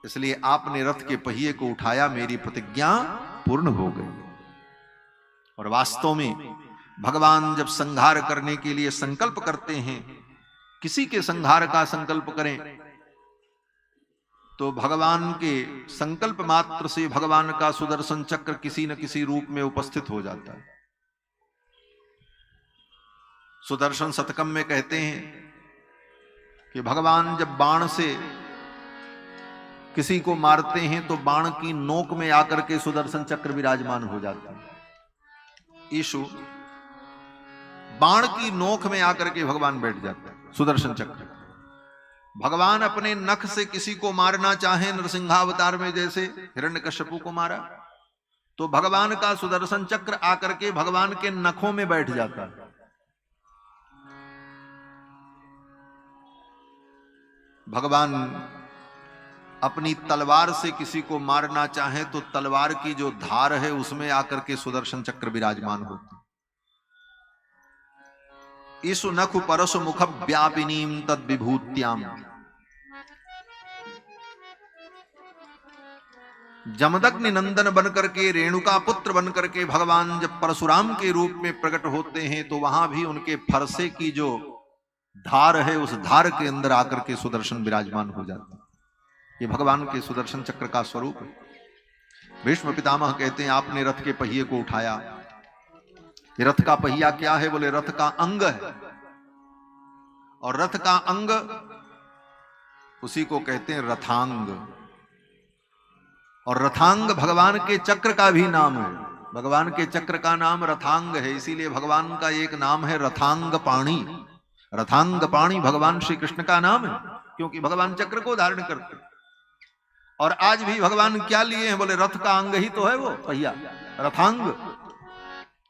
S1: इसलिए आपने रथ के पहिए को उठाया, मेरी प्रतिज्ञा पूर्ण हो गई। और वास्तव में भगवान जब संहार करने के लिए संकल्प करते हैं, किसी के संहार का संकल्प करें तो भगवान के संकल्प मात्र से भगवान का सुदर्शन चक्र किसी न किसी रूप में उपस्थित हो जाता है। सुदर्शन शतकम में कहते हैं कि भगवान जब बाण से किसी को मारते हैं तो बाण की नोक में आकर के सुदर्शन चक्र विराजमान हो जाता है। यीशु बाण की नोक में आकर के भगवान बैठ जाता है, सुदर्शन चक्र। भगवान अपने नख से किसी को मारना चाहे, नरसिंहावतार में जैसे हिरण्यकश्यपु को मारा, तो भगवान का सुदर्शन चक्र आकर के भगवान के नखों में बैठ जाता है। भगवान अपनी तलवार से किसी को मारना चाहे तो तलवार की जो धार है उसमें आकर के सुदर्शन चक्र विराजमान होते। ईसु नखु परसु मुख व्यापिनीम तद विभूत्याम। जमदग्नि नंदन बनकर के, रेणुका पुत्र बनकर के भगवान जब परशुराम के रूप में प्रकट होते हैं तो वहां भी उनके फरसे की जो धार है उस धार के अंदर आकर के सुदर्शन विराजमान हो जाते हैं। ये भगवान के सुदर्शन चक्र का स्वरूप है। भीष्म पितामह कहते हैं आपने रथ के पहिए को उठाया ये रथ का पहिया क्या है? बोले रथ का अंग है। और रथ का अंग उसी को कहते हैं रथांग। और रथांग भगवान के चक्र का भी नाम है। भगवान के चक्र का नाम रथांग है, इसीलिए भगवान का एक नाम है रथांग पाणी। रथांग पाणी भगवान श्री कृष्ण का नाम है, क्योंकि भगवान चक्र को धारण करते हैं। और आज भी भगवान क्या लिए हैं? बोले रथ का अंग ही तो है वो पहिया, रथांग।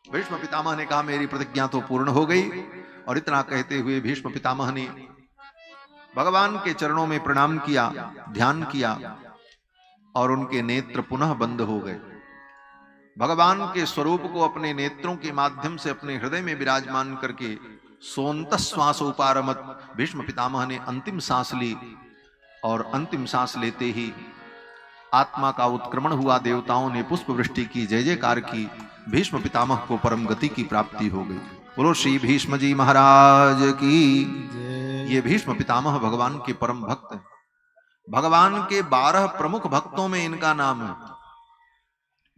S1: भीष्म पितामह ने कहा मेरी प्रतिज्ञा तो पूर्ण हो गई। और इतना कहते हुए भीष्म पितामह ने भगवान के चरणों में प्रणाम किया, ध्यान किया, और उनके नेत्र पुनः बंद हो गए। भगवान के स्वरूप को अपने नेत्रों के माध्यम से अपने हृदय में विराजमान करके सोंत श्वास उपारमत भीष्म पितामह ने अंतिम सांस ली। और अंतिम सांस लेते ही आत्मा का उत्क्रमण हुआ। देवताओं ने पुष्प वृष्टि की, जय जयकार की। भीष्म पितामह को परम गति की प्राप्ति हो गई। बोलो श्री भीष्म जी महाराज की। ये भीष्म पितामह भगवान के परम भक्त हैं। भगवान के 12 प्रमुख भक्तों में इनका नाम है।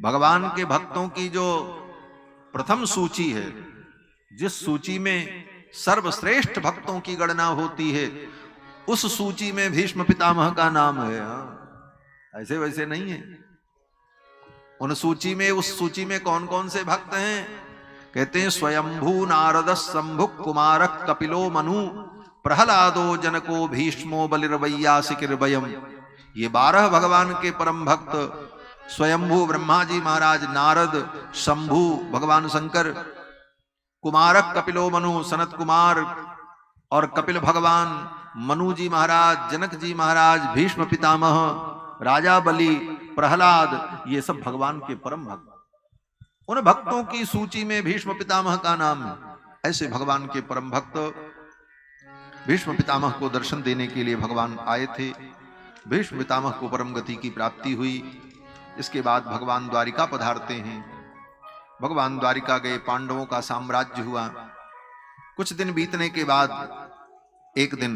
S1: भगवान के भक्तों की जो प्रथम सूची है, जिस सूची में सर्वश्रेष्ठ भक्तों की गणना होती है, उस सूची में भीष्म पितामह का नाम है। ऐसे वैसे नहीं है। उन सूची में, उस सूची में कौन कौन से भक्त हैं? कहते हैं स्वयंभू नारद शंभु कुमारक कपिलो मनु प्रहलादो जनको भीष्मो बलिर्वैयासिकिर्वयम्। ये 12 भगवान के परम भक्त स्वयंभू ब्रह्मा जी महाराज, नारद, शंभु भगवान शंकर, कुमारक कपिलो मनु सनत कुमार और कपिल भगवान, मनु जी महाराज, जनक जी महाराज, भीष्म पितामह, राजा बलि, प्रहलाद, ये सब भगवान के परम भक्त। उन भक्तों की सूची में भीष्म पितामह का नाम है। ऐसे भगवान के परम भक्त भीष्म पितामह को दर्शन देने के लिए भगवान आए थे। भीष्म पितामह को परम गति की प्राप्ति हुई। इसके बाद भगवान द्वारिका पधारते हैं। भगवान द्वारिका गए, पांडवों का साम्राज्य हुआ। कुछ दिन बीतने के बाद एक दिन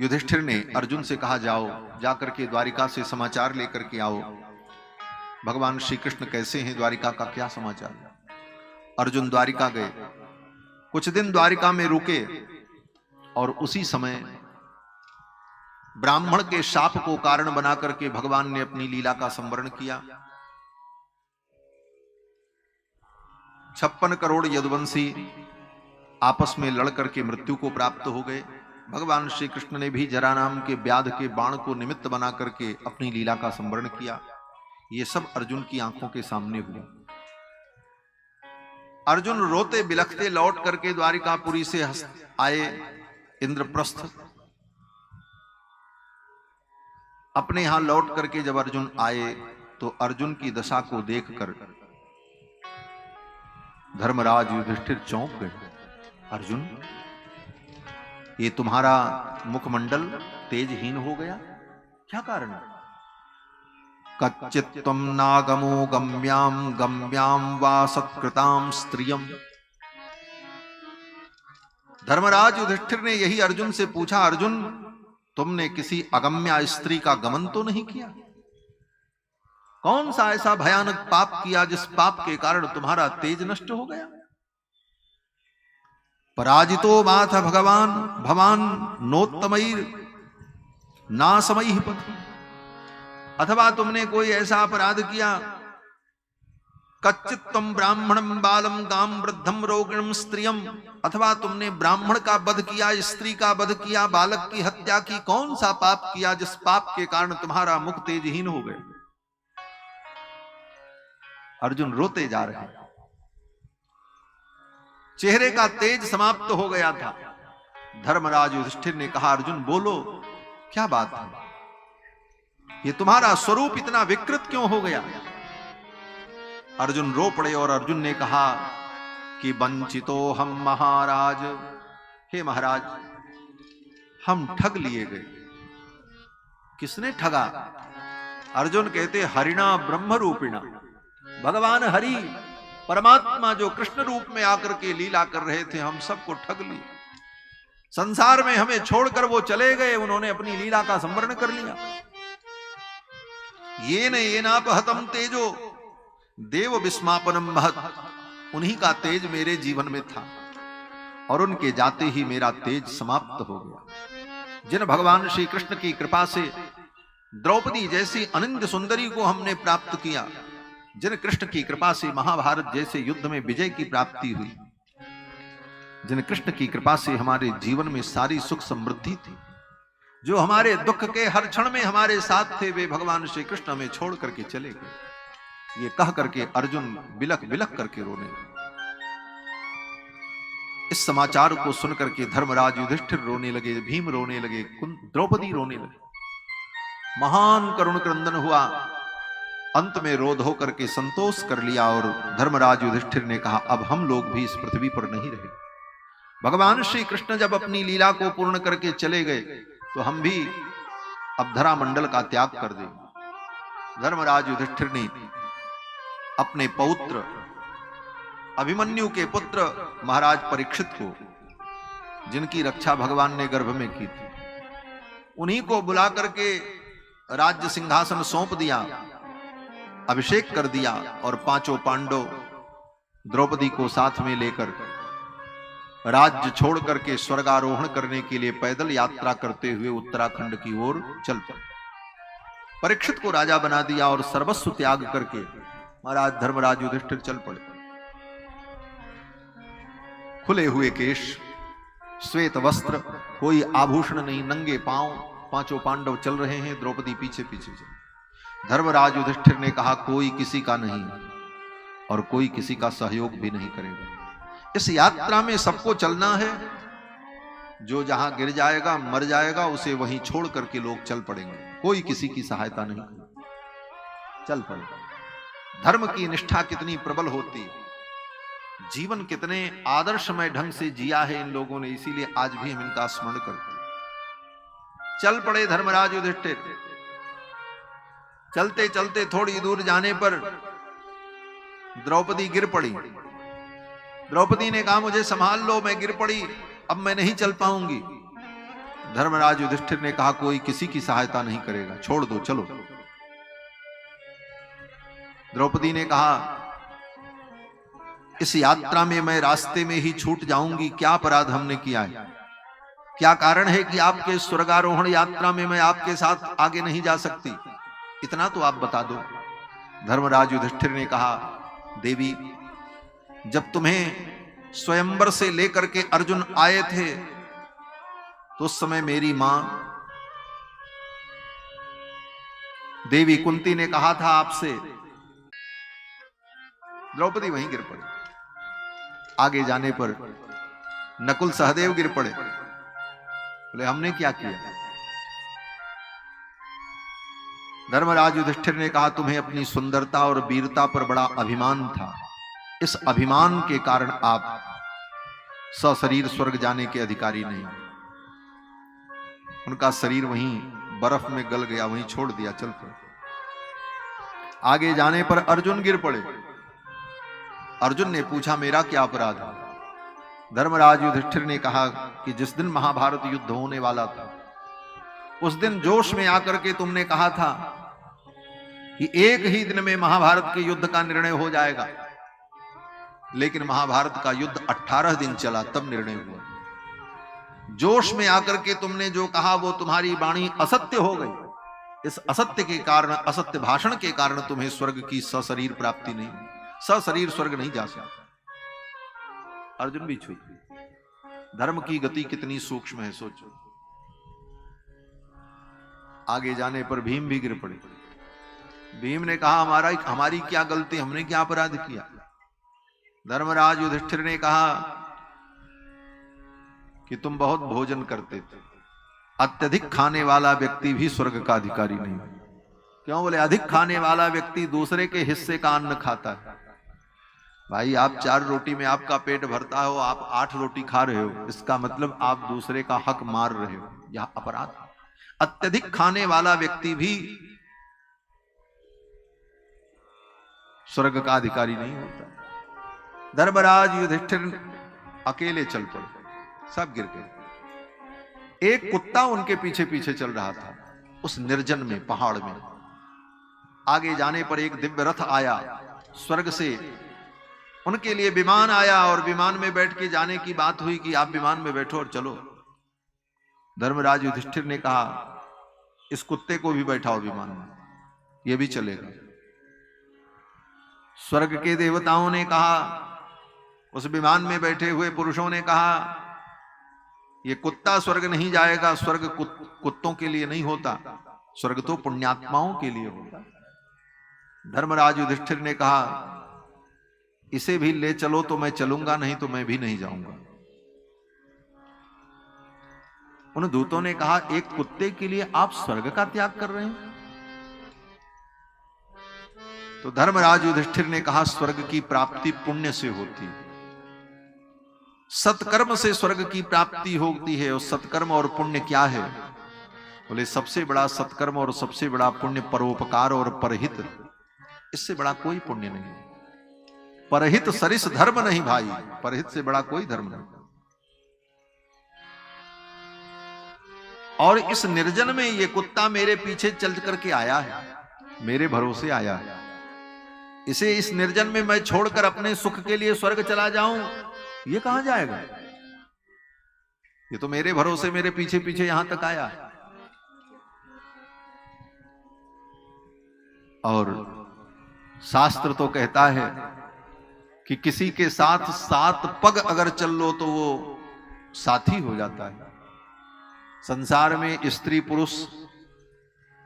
S1: युधिष्ठिर ने अर्जुन से कहा जाओ, जाकर के द्वारिका से समाचार लेकर के आओ। भगवान श्री कृष्ण कैसे हैं, द्वारिका का क्या समाचार। अर्जुन द्वारिका गए, कुछ दिन द्वारिका में रुके और उसी समय ब्राह्मण के शाप को कारण बना करके भगवान ने अपनी लीला का संवरण किया। 56 करोड़ यदुवंशी आपस में लड़ करके मृत्यु को प्राप्त हो गए। भगवान श्री कृष्ण ने भी जरा नाम के व्याध के बाण को निमित्त बना करके अपनी लीला का संवरण किया। ये सब अर्जुन की आंखों के सामने हुआ। अर्जुन रोते बिलखते लौट करके द्वारिकापुरी से आए इंद्रप्रस्थ। अपने यहां लौट करके जब अर्जुन आए तो अर्जुन की दशा को देखकर धर्मराज युधिष्ठिर चौंक गए। अर्जुन, ये तुम्हारा मुखमंडल तेजहीन हो गया, क्या कारण? कच्चित् त्वं नागमो गम्याम वा सत्कृतां स्त्रियम्। धर्मराज युधिष्ठिर ने यही अर्जुन से पूछा, अर्जुन तुमने किसी अगम्या स्त्री का गमन तो नहीं किया? कौन सा ऐसा भयानक पाप किया जिस पाप के कारण तुम्हारा तेज नष्ट हो गया? पराजितो माथ भगवान भवान नोत्तमैर नासमैः पथ। अथवा तुमने कोई ऐसा अपराध किया, कच्चित् त्वं ब्राह्मणं बालम गाम वृद्धम रोगिणम स्त्रियम। अथवा तुमने ब्राह्मण का वध किया, स्त्री का वध किया, बालक की हत्या की। कौन सा पाप किया जिस पाप के कारण तुम्हारा मुख तेजहीन हो गए? अर्जुन रोते जा रहे हैं, चेहरे का तेज समाप्त हो गया था। धर्मराज युधिष्ठिर ने कहा, अर्जुन बोलो, क्या बात है? ये तुम्हारा स्वरूप इतना विकृत क्यों हो गया? अर्जुन रो पड़े और अर्जुन ने कहा कि वंचितो हम महाराज। हे महाराज, हम ठग लिए गए। किसने ठगा? अर्जुन कहते, हरिणा ब्रह्म रूपिणा। भगवान हरि परमात्मा जो कृष्ण रूप में आकर के लीला कर रहे थे, हम सबको ठग लिए। संसार में हमें छोड़कर वो चले गए, उन्होंने अपनी लीला का संवरण कर लिया। येन येनापहतं तेजो देव विस्मापनम महत, उन्हीं का तेज मेरे जीवन में था और उनके जाते ही मेरा तेज समाप्त हो गया। जिन भगवान श्री कृष्ण की कृपा से द्रौपदी जैसी अनंत सुंदरी को हमने प्राप्त किया, जिन कृष्ण की कृपा से महाभारत जैसे युद्ध में विजय की प्राप्ति हुई, जिन कृष्ण की कृपा से हमारे जीवन में सारी सुख समृद्धि थी, जो हमारे दुख के हर क्षण में हमारे साथ थे, वे भगवान श्री कृष्ण हमें छोड़ करके चले गए। ये कह करके अर्जुन बिलक बिलक करके रोने लगे। इस समाचार को सुनकर के धर्मराज युधिष्ठिर रोने लगे, भीम रोने लगे, द्रौपदी रोने लगे। महान करुण क्रंदन हुआ। अंत में रोध होकर के संतोष कर लिया और धर्मराज युधिष्ठिर ने कहा, अब हम लोग भी इस पृथ्वी पर नहीं रहे। भगवान श्री कृष्ण जब अपनी लीला को पूर्ण करके चले गए तो हम भी अब धरा मंडल का त्याग कर देंगे। धर्मराज युधिष्ठिर ने अपने पौत्र अभिमन्यु के पुत्र महाराज परीक्षित को, जिनकी रक्षा भगवान ने गर्भ में की थी, उन्हीं को बुला करके राज्य सिंहासन सौंप दिया, अभिषेक कर दिया और पांचों पांडव द्रौपदी को साथ में लेकर राज्य छोड़ करके स्वर्गारोहण करने के लिए पैदल यात्रा करते हुए उत्तराखंड की ओर चल पड़े। परीक्षित को राजा बना दिया और सर्वस्व त्याग करके महाराज धर्मराज युधिष्ठिर चल पड़े। खुले हुए केश, श्वेत वस्त्र, कोई आभूषण नहीं, नंगे पांव पांचों पांडव चल रहे हैं, द्रौपदी पीछे पीछे चल। धर्मराज युधिष्ठिर ने कहा, कोई किसी का नहीं और कोई किसी का सहयोग भी नहीं करेगा। इस यात्रा में सबको चलना है, जो जहां गिर जाएगा मर जाएगा उसे वहीं छोड़ करके लोग चल पड़ेंगे, कोई किसी की सहायता नहीं करेगा, चल पड़ेगा। धर्म की निष्ठा कितनी प्रबल होती, जीवन कितने आदर्शमय ढंग से जिया है इन लोगों ने, इसीलिए आज भी हम इनका स्मरण करते हैं। चल पड़े धर्मराज युधिष्ठिर। चलते चलते थोड़ी दूर जाने पर द्रौपदी गिर पड़ी। द्रौपदी ने कहा, मुझे संभाल लो, मैं गिर पड़ी, अब मैं नहीं चल पाऊंगी। धर्मराज युधिष्ठिर ने कहा, कोई किसी की सहायता नहीं करेगा, छोड़ दो, चलो। द्रौपदी ने कहा, इस यात्रा में मैं रास्ते में ही छूट जाऊंगी, क्या अपराध हमने किया है? क्या कारण है कि आपके स्वर्गारोहण यात्रा में मैं आपके साथ आगे नहीं जा सकती? इतना तो आप बता दो। धर्मराज युधिष्ठिर ने कहा, देवी, जब तुम्हें स्वयंवर से लेकर के अर्जुन आए थे तो उस समय मेरी मां देवी कुंती ने कहा था आपसे। द्रौपदी वहीं गिर पड़ी। आगे जाने पर नकुल सहदेव गिर पड़े, बोले हमने क्या किया? धर्मराज युधिष्ठिर ने कहा, तुम्हें अपनी सुंदरता और वीरता पर बड़ा अभिमान था, इस अभिमान के कारण आप सशरीर स्वर्ग जाने के अधिकारी नहीं। उनका शरीर वहीं बर्फ में गल गया, वहीं छोड़ दिया, चल पड़े। आगे जाने पर अर्जुन गिर पड़े। अर्जुन ने पूछा, मेरा क्या अपराध है? धर्मराज युधिष्ठिर ने कहा कि जिस दिन महाभारत युद्ध होने वाला था उस दिन जोश में आकर के तुमने कहा था कि एक ही दिन में महाभारत के युद्ध का निर्णय हो जाएगा, लेकिन महाभारत का युद्ध 18 दिन चला, तब निर्णय हुआ। जोश में आकर के तुमने जो कहा वो तुम्हारी वाणी असत्य हो गई। इस असत्य के कारण, असत्य भाषण के कारण तुम्हें स्वर्ग की सशरीर प्राप्ति नहीं, सशरीर स्वर्ग नहीं जा सकता। अर्जुन भी छूट। धर्म की गति कितनी सूक्ष्म है, सोचो। आगे जाने पर भीम भी गिर पड़े। भीम ने कहा, हमारी क्या गलती, हमने क्या अपराध किया? धर्मराज युधिष्ठिर ने कहा कि तुम बहुत भोजन करते थे, अत्यधिक खाने वाला व्यक्ति भी स्वर्ग का अधिकारी नहीं। क्यों? बोले अधिक खाने वाला व्यक्ति दूसरे के हिस्से का अन्न खाता है। भाई, आप 4 रोटी में आपका पेट भरता हो, आप 8 रोटी खा रहे हो, इसका मतलब आप दूसरे का हक मार रहे हो, यह अपराध। अत्यधिक खाने वाला व्यक्ति भी स्वर्ग का अधिकारी नहीं होता। धर्मराज युधिष्ठिर अकेले चल पड़े, सब गिर गए। एक कुत्ता उनके पीछे पीछे चल रहा था उस निर्जन में, पहाड़ में। आगे जाने पर एक दिव्य रथ आया, स्वर्ग से उनके लिए विमान आया और विमान में बैठ के जाने की बात हुई कि आप विमान में बैठो और चलो। धर्मराज युधिष्ठिर ने कहा इस कुत्ते को भी बैठाओ विमान में, ये भी चलेगा। स्वर्ग के देवताओं ने कहा, उस विमान में बैठे हुए पुरुषों ने कहा ये कुत्ता स्वर्ग नहीं जाएगा, स्वर्ग कुत्तों के लिए नहीं होता, स्वर्ग तो पुण्यात्माओं के लिए होता। धर्मराज युधिष्ठिर ने कहा इसे भी ले चलो तो मैं चलूंगा, नहीं तो मैं भी नहीं जाऊंगा। उन दूतों ने कहा एक कुत्ते के लिए आप स्वर्ग का त्याग कर रहे हैं? तो धर्मराज युधिष्ठिर ने कहा स्वर्ग की प्राप्ति पुण्य से होती है, सत्कर्म से स्वर्ग की प्राप्ति होती है। और सत्कर्म और पुण्य क्या है? बोले सबसे बड़ा सत्कर्म और सबसे बड़ा पुण्य परोपकार और परहित, इससे बड़ा कोई पुण्य नहीं। परहित सरिस धर्म नहीं भाई, परहित से बड़ा कोई धर्म नहीं। और इस निर्जन में ये कुत्ता मेरे पीछे चल करके आया है, मेरे भरोसे आया है, इसे इस निर्जन में मैं छोड़कर अपने सुख के लिए स्वर्ग चला जाऊं, ये कहां जाएगा? ये तो मेरे भरोसे मेरे पीछे पीछे यहां तक आया। और शास्त्र तो कहता है कि किसी के साथ 7 पग अगर चल लो तो वो साथी हो जाता है। संसार में स्त्री पुरुष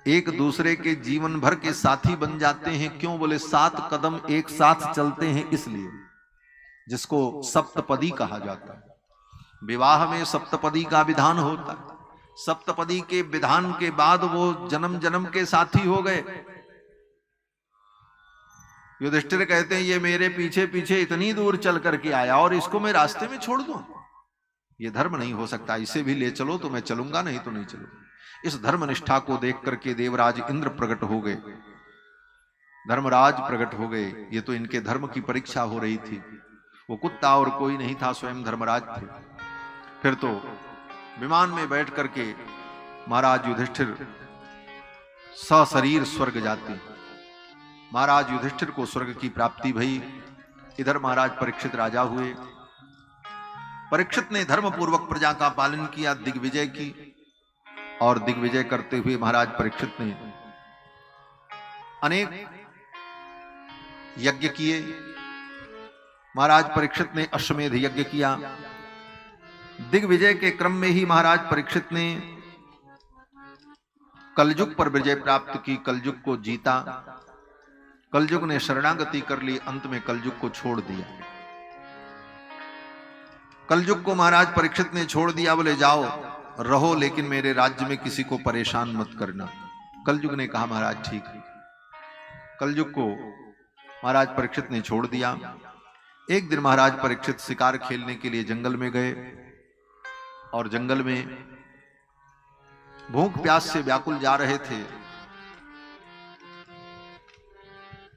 S1: एक दूसरे के जीवन भर के साथी बन जाते हैं। क्यों? बोले 7 कदम एक साथ चलते हैं इसलिए, जिसको सप्तपदी कहा जाता है। विवाह में सप्तपदी का विधान होता है। सप्तपदी के विधान के बाद वो जन्म जन्म के साथी हो गए। युधिष्ठिर कहते हैं ये मेरे पीछे पीछे इतनी दूर चल करके आया और इसको मैं रास्ते में छोड़ दूं? ये धर्म नहीं हो सकता, इसे भी ले चलो तो मैं चलूंगा, नहीं तो नहीं चलूंगा। इस धर्म निष्ठा को देख करके देवराज इंद्र प्रकट हो गए, धर्मराज प्रकट हो गए। ये तो इनके धर्म की परीक्षा हो रही थी। वो कुत्ता और कोई नहीं था, स्वयं धर्मराज थे। फिर तो विमान में बैठ करके महाराज युधिष्ठिर सशरीर स्वर्ग जाते। महाराज युधिष्ठिर को स्वर्ग की प्राप्ति भई। इधर महाराज परीक्षित राजा हुए। परीक्षित ने धर्म पूर्वक प्रजा का पालन किया, दिग्विजय की। और दिग्विजय करते हुए महाराज परीक्षित ने अनेक यज्ञ किए। महाराज परीक्षित ने अश्वमेध यज्ञ किया। दिग्विजय के क्रम में ही महाराज परीक्षित ने कलयुग पर विजय प्राप्त की, कलयुग को जीता। कलयुग ने शरणागति कर ली, अंत में कलयुग को छोड़ दिया। कलयुग को महाराज परीक्षित ने छोड़ दिया, बोले जाओ रहो लेकिन मेरे राज्य में किसी को परेशान मत करना। कलयुग ने कहा महाराज ठीक है। कलयुग को महाराज परीक्षित ने छोड़ दिया। एक दिन महाराज परीक्षित शिकार खेलने के लिए जंगल में गए और जंगल में भूख प्यास से व्याकुल जा रहे थे।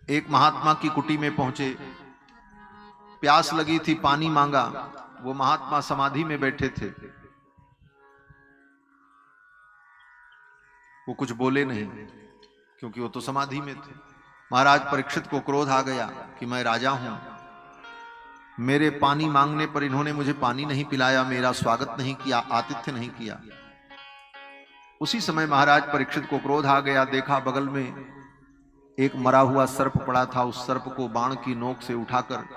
S1: एक महात्मा की कुटी में पहुंचे, प्यास लगी थी, पानी मांगा। वो महात्मा समाधि में बैठे थे, वो कुछ बोले नहीं क्योंकि वो तो समाधि में थे। महाराज परीक्षित को क्रोध आ गया कि मैं राजा हूं, मेरे पानी मांगने पर इन्होंने मुझे पानी नहीं पिलाया, मेरा स्वागत नहीं किया, आतिथ्य नहीं किया। उसी समय महाराज परीक्षित को क्रोध आ गया। देखा बगल में एक मरा हुआ सर्प पड़ा था, उस सर्प को बाण की नोक से उठाकर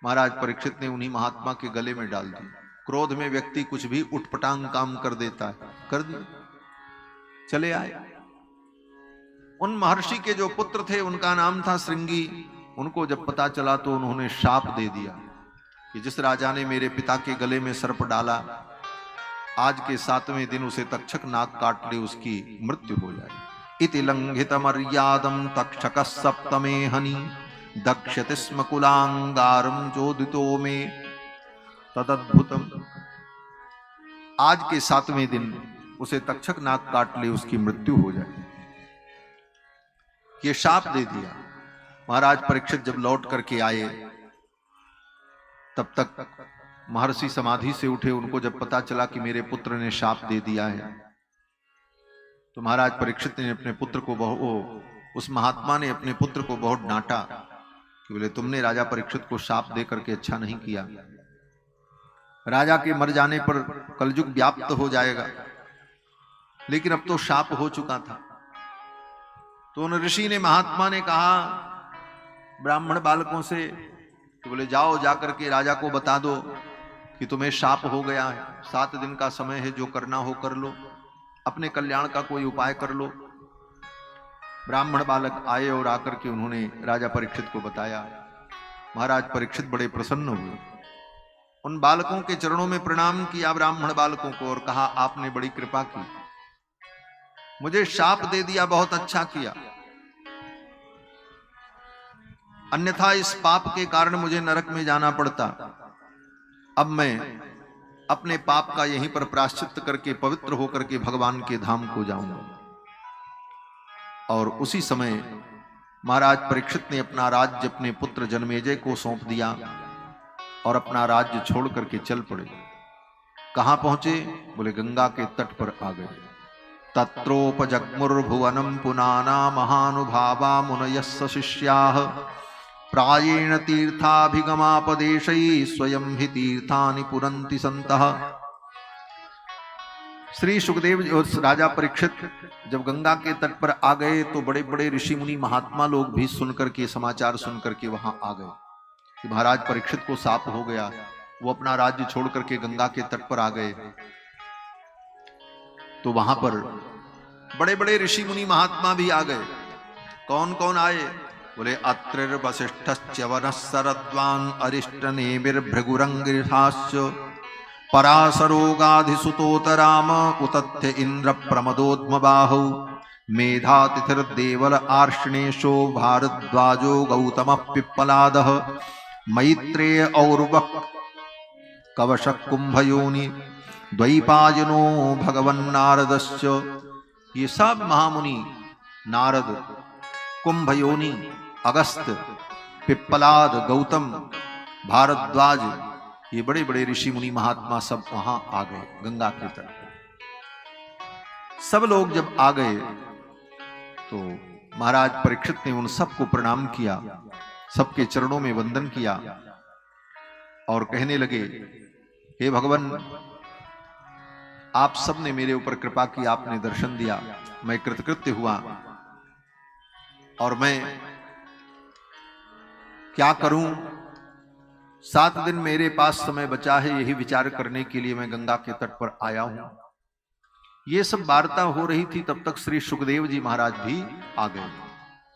S1: महाराज परीक्षित ने उन्हीं महात्मा के गले में डाल दी। क्रोध में व्यक्ति कुछ भी उठपटांग काम कर देता है, कर दिया। चले आए। उन महर्षि के जो पुत्र थे उनका नाम था श्रृंगी। उनको जब पता चला तो उन्होंने शाप दे दिया कि जिस राजा ने मेरे पिता के गले में सर्प डाला, आज के 7वें दिन उसे तक्षक नाक काट ले, उसकी मृत्यु हो जाए। इति लंघित मर्यादम तक्षक सप्तमे हनि दक्षति स्म कुलांगारम चोदितो में तदद्भुतम। आज के 7वें दिन उसे तक्षक नाक काट ले, उसकी मृत्यु हो जाए। ये शाप दे दिया। महाराज परीक्षित जब लौट करके आए तब तक महर्षि समाधि से उठे। उनको जब पता चला कि मेरे पुत्र ने शाप दे दिया है तो महाराज परीक्षित ने अपने पुत्र को उस महात्मा ने अपने पुत्र को बहुत डांटा कि बोले तुमने राजा परीक्षित को शाप दे करके अच्छा नहीं किया, राजा के मर जाने पर कलयुग व्याप्त हो जाएगा, लेकिन अब तो शाप हो चुका था। तो उन ऋषि ने, महात्मा ने कहा ब्राह्मण बालकों से कि बोले जाओ जाकर के राजा को बता दो कि तुम्हें शाप हो गया है, 7 दिन का समय है, जो करना हो कर लो, अपने कल्याण का कोई उपाय कर लो। ब्राह्मण बालक आए और आकर के उन्होंने राजा परीक्षित को बताया। महाराज परीक्षित बड़े प्रसन्न हुए, उन बालकों के चरणों में प्रणाम किया ब्राह्मण बालकों को और कहा आपने बड़ी कृपा की, मुझे शाप दे दिया, बहुत अच्छा किया, अन्यथा इस पाप के कारण मुझे नरक में जाना पड़ता। अब मैं अपने पाप का यहीं पर प्रायश्चित करके पवित्र होकर के भगवान के धाम को जाऊंगा। और उसी समय महाराज परीक्षित ने अपना राज्य अपने पुत्र जनमेजय को सौंप दिया और अपना राज्य छोड़ करके चल पड़े। कहां पहुंचे? बोले गंगा के तट पर आ गए। तत्रोपजग्मुर्भुवनं पुनाना महानुभावा मुनयस्स शिष्याः प्रायेण तीर्थाभिगमापदेशैः स्वयं हि तीर्थानि पुरन्ति सन्तः। श्री सुखदेव और राजा परीक्षित जब गंगा के तट पर आ गए तो बड़े बड़े ऋषि मुनि महात्मा लोग भी सुनकर के, समाचार सुनकर के वहां आ गए कि महाराज परीक्षित को शाप हो गया। वो अपना राज्य छोड़ करके गंगा के तट पर आ गए। तो वहां पर बड़े बड़े ऋषि मुनि महात्मा भी आ गए। कौन कौन आए? बोले अत्रिर् वसिष्ठश्च वनः सरद्वान् अरिष्टनेमिर्भृगुरंगिरथाश्च पराशरोगाधिसुतोतराम उतथ्य इंद्र प्रमदोद्मबाहु मेधातिथिर्देवल आर्ष्णेशो भारद्वाजो गौतम पिप्पलादः मैत्रेय और्वक कवशः कुंभयोनि द्वैपायनो भगवन्नारदश्च। ये सब महामुनि, नारद, कुंभयोनि, अगस्त, पिप्पलाद, गौतम, भारद्वाज, ये बड़े बड़े ऋषि मुनि महात्मा सब वहां आ गए गंगा के तट। सब लोग जब आ गए तो महाराज परीक्षित ने उन सबको प्रणाम किया, सबके चरणों में वंदन किया और कहने लगे, हे भगवान, आप सब ने मेरे ऊपर कृपा की, आपने दर्शन दिया, मैं कृतकृत्य हुआ और मैं क्या करूं? 7 दिन मेरे पास समय बचा है, यही विचार करने के लिए मैं गंगा के तट पर आया हूं। ये सब वार्ता हो रही थी, तब तक श्री सुखदेव जी महाराज भी आ गए।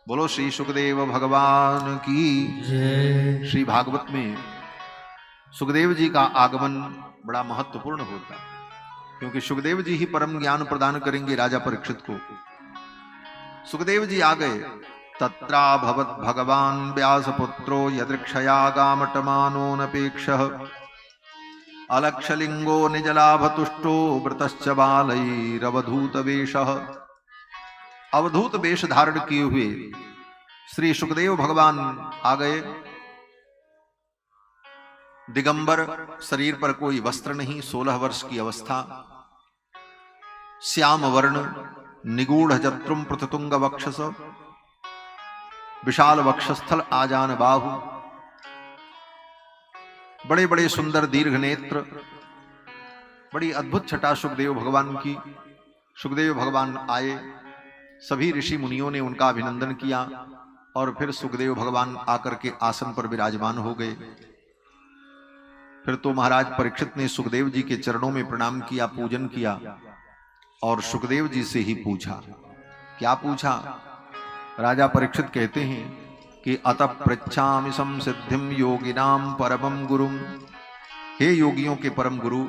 S1: बोलो श्री सुखदेव भगवान की जय। श्री भागवत में सुखदेव जी का आगमन बड़ा महत्वपूर्ण होता है, क्योंकि सुखदेव जी ही परम ज्ञान प्रदान करेंगे राजा परीक्षित को। सुखदेव जी आ गए। तत्रा भवत भगवान व्यासपुत्रो यदृक्षयागामटमानोऽनपेक्षः अलक्षलिंगो निजलाभतुष्टो व्रतश्च बालैरवधूत वेशः। अवधूत वेश धारण किए हुए श्री सुखदेव भगवान आ गए। दिगंबर, शरीर पर कोई वस्त्र नहीं, 16 वर्ष की अवस्था, श्याम वर्ण, निगूढ़ जत्रुम पृथुतुंग वक्षस, विशाल वक्षस्थल, आजान बाहु, बड़े बड़े सुंदर दीर्घ नेत्र, बड़ी अद्भुत छटा सुखदेव भगवान की। सुखदेव भगवान आए, सभी ऋषि मुनियों ने उनका अभिनंदन किया और फिर सुखदेव भगवान आकर के आसन पर विराजमान हो गए। फिर तो महाराज परीक्षित ने सुखदेव जी के चरणों में प्रणाम किया, पूजन किया और सुखदेव जी से ही पूछा। क्या पूछा? राजा परीक्षित कहते हैं कि अतः पृच्छामि संसिद्धिं योगिनां परमं गुरुं। हे योगियों के परम गुरु,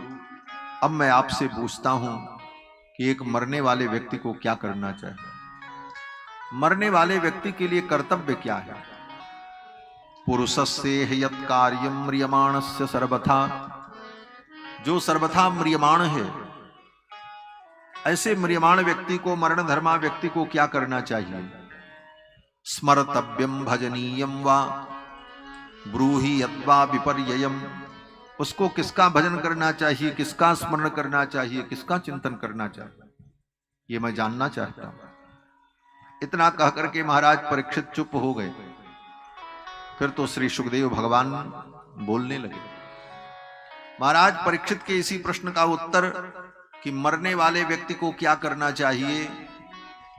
S1: अब मैं आपसे पूछता हूं कि एक मरने वाले व्यक्ति को क्या करना चाहिए? मरने वाले व्यक्ति के लिए कर्तव्य क्या है? पुरुषस्य यत् कार्यं म्रियमाणस्य सर्वथा, जो सर्वथा म्रियमाण है, ऐसे म्रियमाण व्यक्ति को, मरण धर्मा व्यक्ति को क्या करना चाहिए? स्मर्तव्यम भजनीयम वा ब्रूहि यद्वा विपर्ययम्। उसको किसका भजन करना चाहिए, किसका स्मरण करना चाहिए, किसका चिंतन करना चाहिए, ये मैं जानना चाहता हूं। इतना कह करके महाराज परीक्षित चुप हो गए। फिर तो श्री सुखदेव भगवान बोलने लगे। महाराज परीक्षित के इसी प्रश्न का उत्तर कि मरने वाले व्यक्ति को क्या करना चाहिए,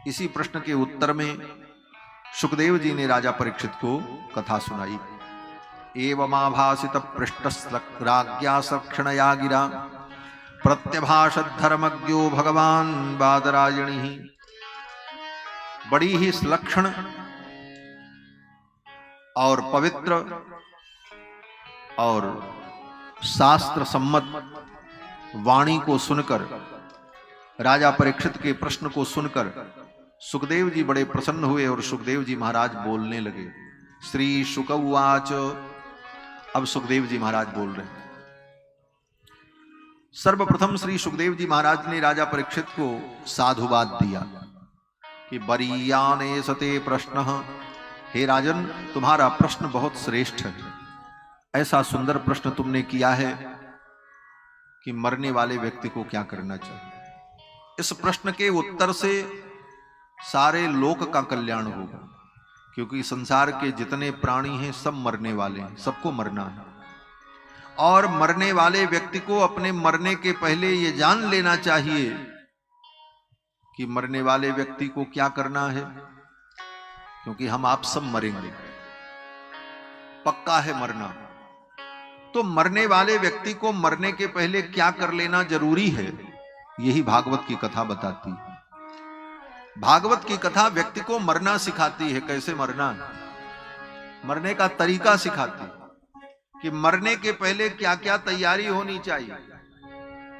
S1: इसी प्रश्न के उत्तर में सुखदेव जी ने राजा परीक्षित को कथा सुनाई। एवमाभासित पृष्ठस्राज्ञा सक्षणया गिरा प्रत्यभाषत धर्मज्ञो भगवान बादरायणी। बड़ी ही सुलक्षण और पवित्र और शास्त्र सम्मत वाणी को सुनकर, राजा परीक्षित के प्रश्न को सुनकर सुखदेव जी बड़े प्रसन्न हुए और सुखदेव जी महाराज बोलने लगे। श्री शुक उवाच। अब सुखदेव जी महाराज बोल रहे हैं। सर्वप्रथम श्री सुखदेव जी महाराज ने राजा परीक्षित को साधुवाद दिया कि बरीयाने सते प्रश्न, हे राजन तुम्हारा प्रश्न बहुत श्रेष्ठ है। ऐसा सुंदर प्रश्न तुमने किया है कि मरने वाले व्यक्ति को क्या करना चाहिए। इस प्रश्न के उत्तर से सारे लोक का कल्याण होगा, क्योंकि संसार के जितने प्राणी हैं सब मरने वाले हैं, सबको मरना है। और मरने वाले व्यक्ति को अपने मरने के पहले ये जान लेना चाहिए कि मरने वाले व्यक्ति को क्या करना है, क्योंकि हम आप सब मरेंगे, पक्का है मरना। तो मरने वाले व्यक्ति को मरने के पहले क्या कर लेना जरूरी है, यही भागवत की कथा बताती है। भागवत की कथा व्यक्ति को मरना सिखाती है, कैसे मरना है, मरने का तरीका सिखाती है कि मरने के पहले क्या क्या तैयारी होनी चाहिए।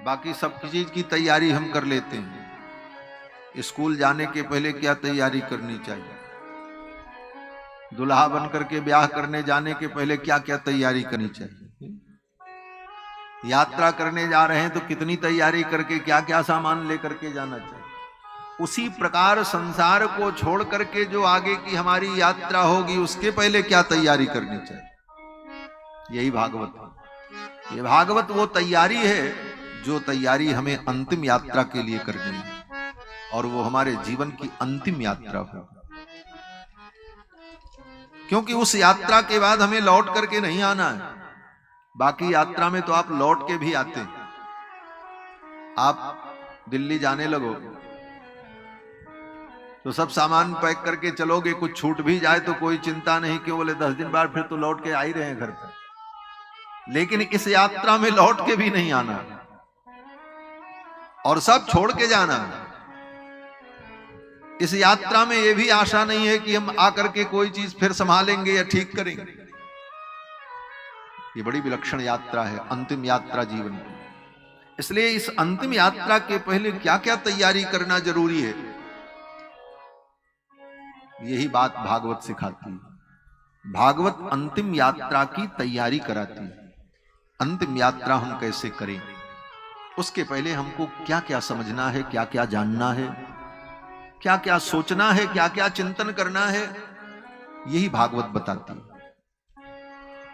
S1: बाकी सब चीज की तैयारी हम कर लेते हैं। स्कूल जाने के पहले क्या तैयारी करनी चाहिए, दुल्हा बनकर के ब्याह करने जाने के पहले क्या क्या तैयारी करनी चाहिए, यात्रा करने जा रहे हैं तो कितनी तैयारी करके क्या क्या सामान लेकर के जाना चाहिए। उसी प्रकार संसार को छोड़ करके जो आगे की हमारी यात्रा होगी उसके पहले क्या तैयारी करनी चाहिए, यही भागवत है। ये भागवत वो तैयारी है जो तैयारी हमें अंतिम यात्रा के लिए करनी है, और वो हमारे जीवन की अंतिम यात्रा हो, क्योंकि उस यात्रा के बाद हमें लौट करके नहीं आना है। बाकी यात्रा में तो आप लौट के भी आते हैं। आप दिल्ली जाने लगो तो सब सामान पैक करके चलोगे, कुछ छूट भी जाए तो कोई चिंता नहीं, क्यों बोले 10 दिन बाद फिर तो लौट के आ ही रहे हैं घर पर। लेकिन इस यात्रा में लौट के भी नहीं आना और सब छोड़ के जाना। इस यात्रा में यह भी आशा नहीं है कि हम आकर के कोई चीज फिर संभालेंगे या ठीक करेंगे। ये बड़ी विलक्षण यात्रा है, अंतिम यात्रा जीवन की। इसलिए इस अंतिम यात्रा के पहले क्या क्या तैयारी करना जरूरी है, यही बात भागवत सिखाती है। भागवत अंतिम यात्रा की तैयारी कराती है। अंतिम यात्रा हम कैसे करें, उसके पहले हमको क्या क्या समझना है, क्या क्या जानना है, क्या क्या सोचना है, क्या क्या चिंतन करना है, यही भागवत बताती है।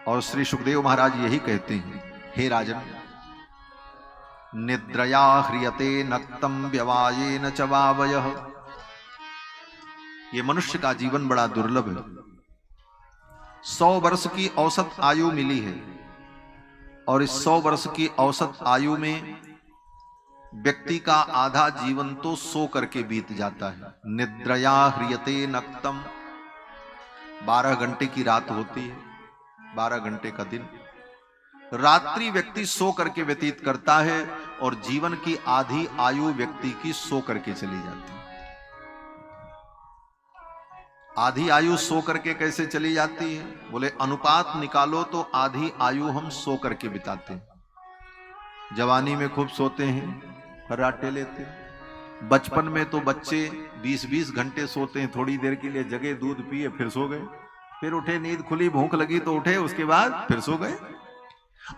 S1: और श्री सुखदेव महाराज यही कहते हैं, हे राजन, निद्रया ह्रियते नक्तम व्यवायेन च वावयः। ये मनुष्य का जीवन बड़ा दुर्लभ है। 100 वर्ष की औसत आयु मिली है, और इस 100 वर्ष की औसत आयु में व्यक्ति का आधा जीवन तो सो करके बीत जाता है। निद्रया ह्रियते नक्तम, 12 घंटे की रात होती है, 12 घंटे का दिन। रात्रि व्यक्ति सो करके व्यतीत करता है, और जीवन की आधी आयु व्यक्ति की सो करके चली जाती है। आधी आयु सो करके कैसे चली जाती है, बोले अनुपात निकालो तो आधी आयु हम सो करके बिताते हैं। जवानी में खूब सोते हैं, फर्राटे लेते हैं। बचपन में तो बच्चे 20-20 घंटे सोते हैं, थोड़ी देर के लिए जगे, दूध पिए, फिर सो गए, फिर उठे, नींद खुली, भूख लगी तो उठे, उसके बाद फिर सो गए।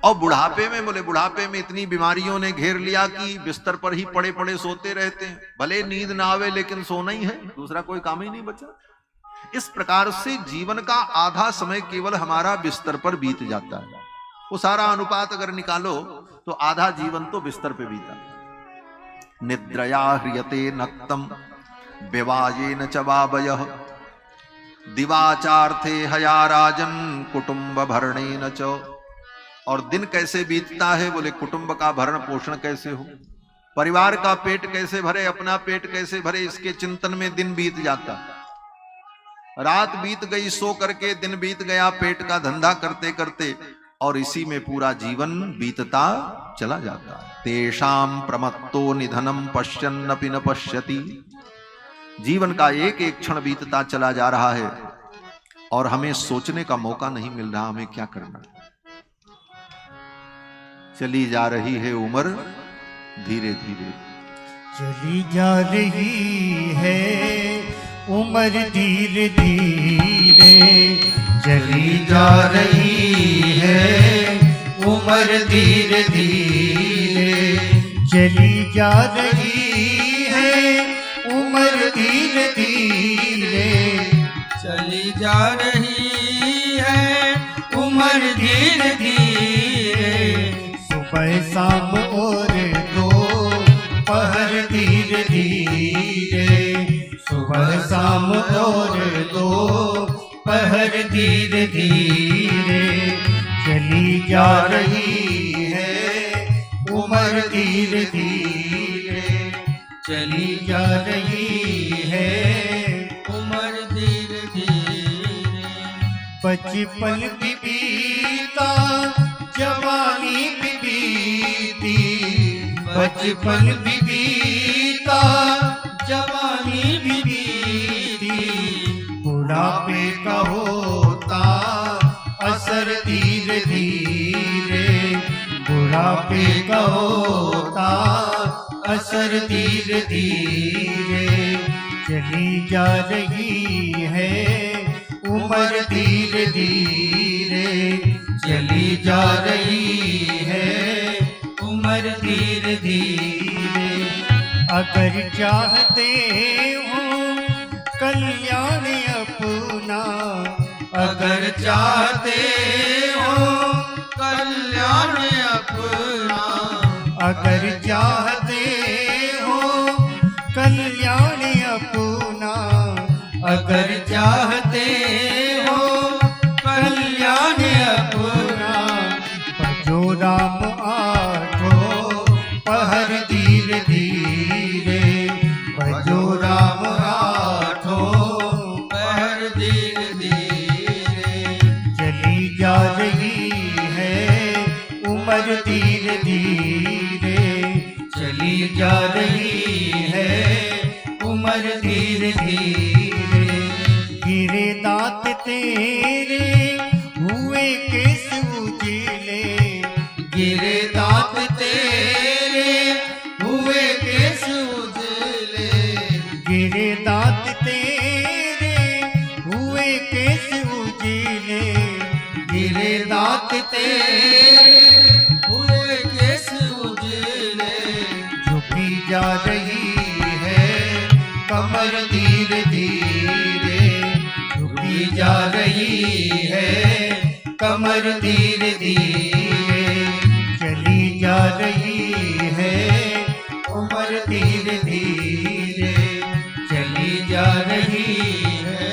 S1: और बुढ़ापे में, बोले बुढ़ापे में इतनी बीमारियों ने घेर लिया कि बिस्तर पर ही पड़े पड़े सोते रहते हैं। भले नींद ना आवे लेकिन सोना ही है, दूसरा कोई काम ही नहीं बचा। इस प्रकार से जीवन का आधा समय केवल हमारा बिस्तर पर बीत जाता है। वो सारा अनुपात अगर निकालो तो आधा जीवन तो बिस्तर पे बीता। निद्रया ह्रियते नक्तम व्यवायेन च वावयः। दिवाचार्थे हया राजन कुटुंब भरणेन च। और दिन कैसे बीतता है? बोले कुटुंब का भरण पोषण कैसे हो, परिवार का पेट कैसे भरे, अपना पेट कैसे भरे, इसके चिंतन में दिन बीत जाता। रात बीत गई सो करके, दिन बीत गया पेट का धंधा करते करते, और इसी में पूरा जीवन बीतता चला जाता है। तेषाम प्रमत्तो निधनम पश्यन्नपि न पश्यति। जीवन का एक एक क्षण बीतता चला जा रहा है और हमें सोचने का मौका नहीं मिल रहा हमें क्या करना। चली जा रही है उम्र धीरे धीरे,
S2: चली जा रही है उम्र धीरे धीरे, चली जा रही है उम्र धीरे धीरे, चली जा रही है उम्र धीरे धीरे,
S3: चली जा रही है उम्र धीरे धीरे।
S2: सुबह शाम और दोपहर धीरे धीरे, सुबह शाम और दोपहर धीरे धीरे, चली जा रही है उम्र धीरे धीरे, चली जा रही है
S3: उम्र धीरे धीरे।
S2: बचपन भी बीता जवानी भी बीती, बचपन भी बीता जवानी भी बीती, बुढ़ापे का होता असर धीरे धीरे, बुढ़ापे का होता असर धीरे धीरे, चली जा रही है उम्र धीरे धीरे, चली जा रही है उम्र धीरे धीरे। अगर चाहते हो कल्याण अपना, अगर चाहते हो
S3: कल्याण अपना,
S2: अगर चाहते हो कल्याण अपना, अगर चाहते हो कल्याण अपना, भजो राम आठों पहर धीरे धीरे, भजो राम आठों
S3: पहर धीरे धीरे।
S2: चली जा रही है उम्र धीरे धीरे, चली जा रही है उम्र धीरे धीरे। गिरे दांत तेरे हुए केस उजले, गिरे दांत तेरे हुए केस उजले, गिरे दांत तेरे हुए केस उजले, गिरे दांत तेरे
S3: हुए केस उजले।
S2: झुकी जा रही है कमर धीरे धीरे, झुकी जा रही है कमर धीरे धीरे, चली जा रही है उम्र धीरे धीरे, चली जा रही
S3: है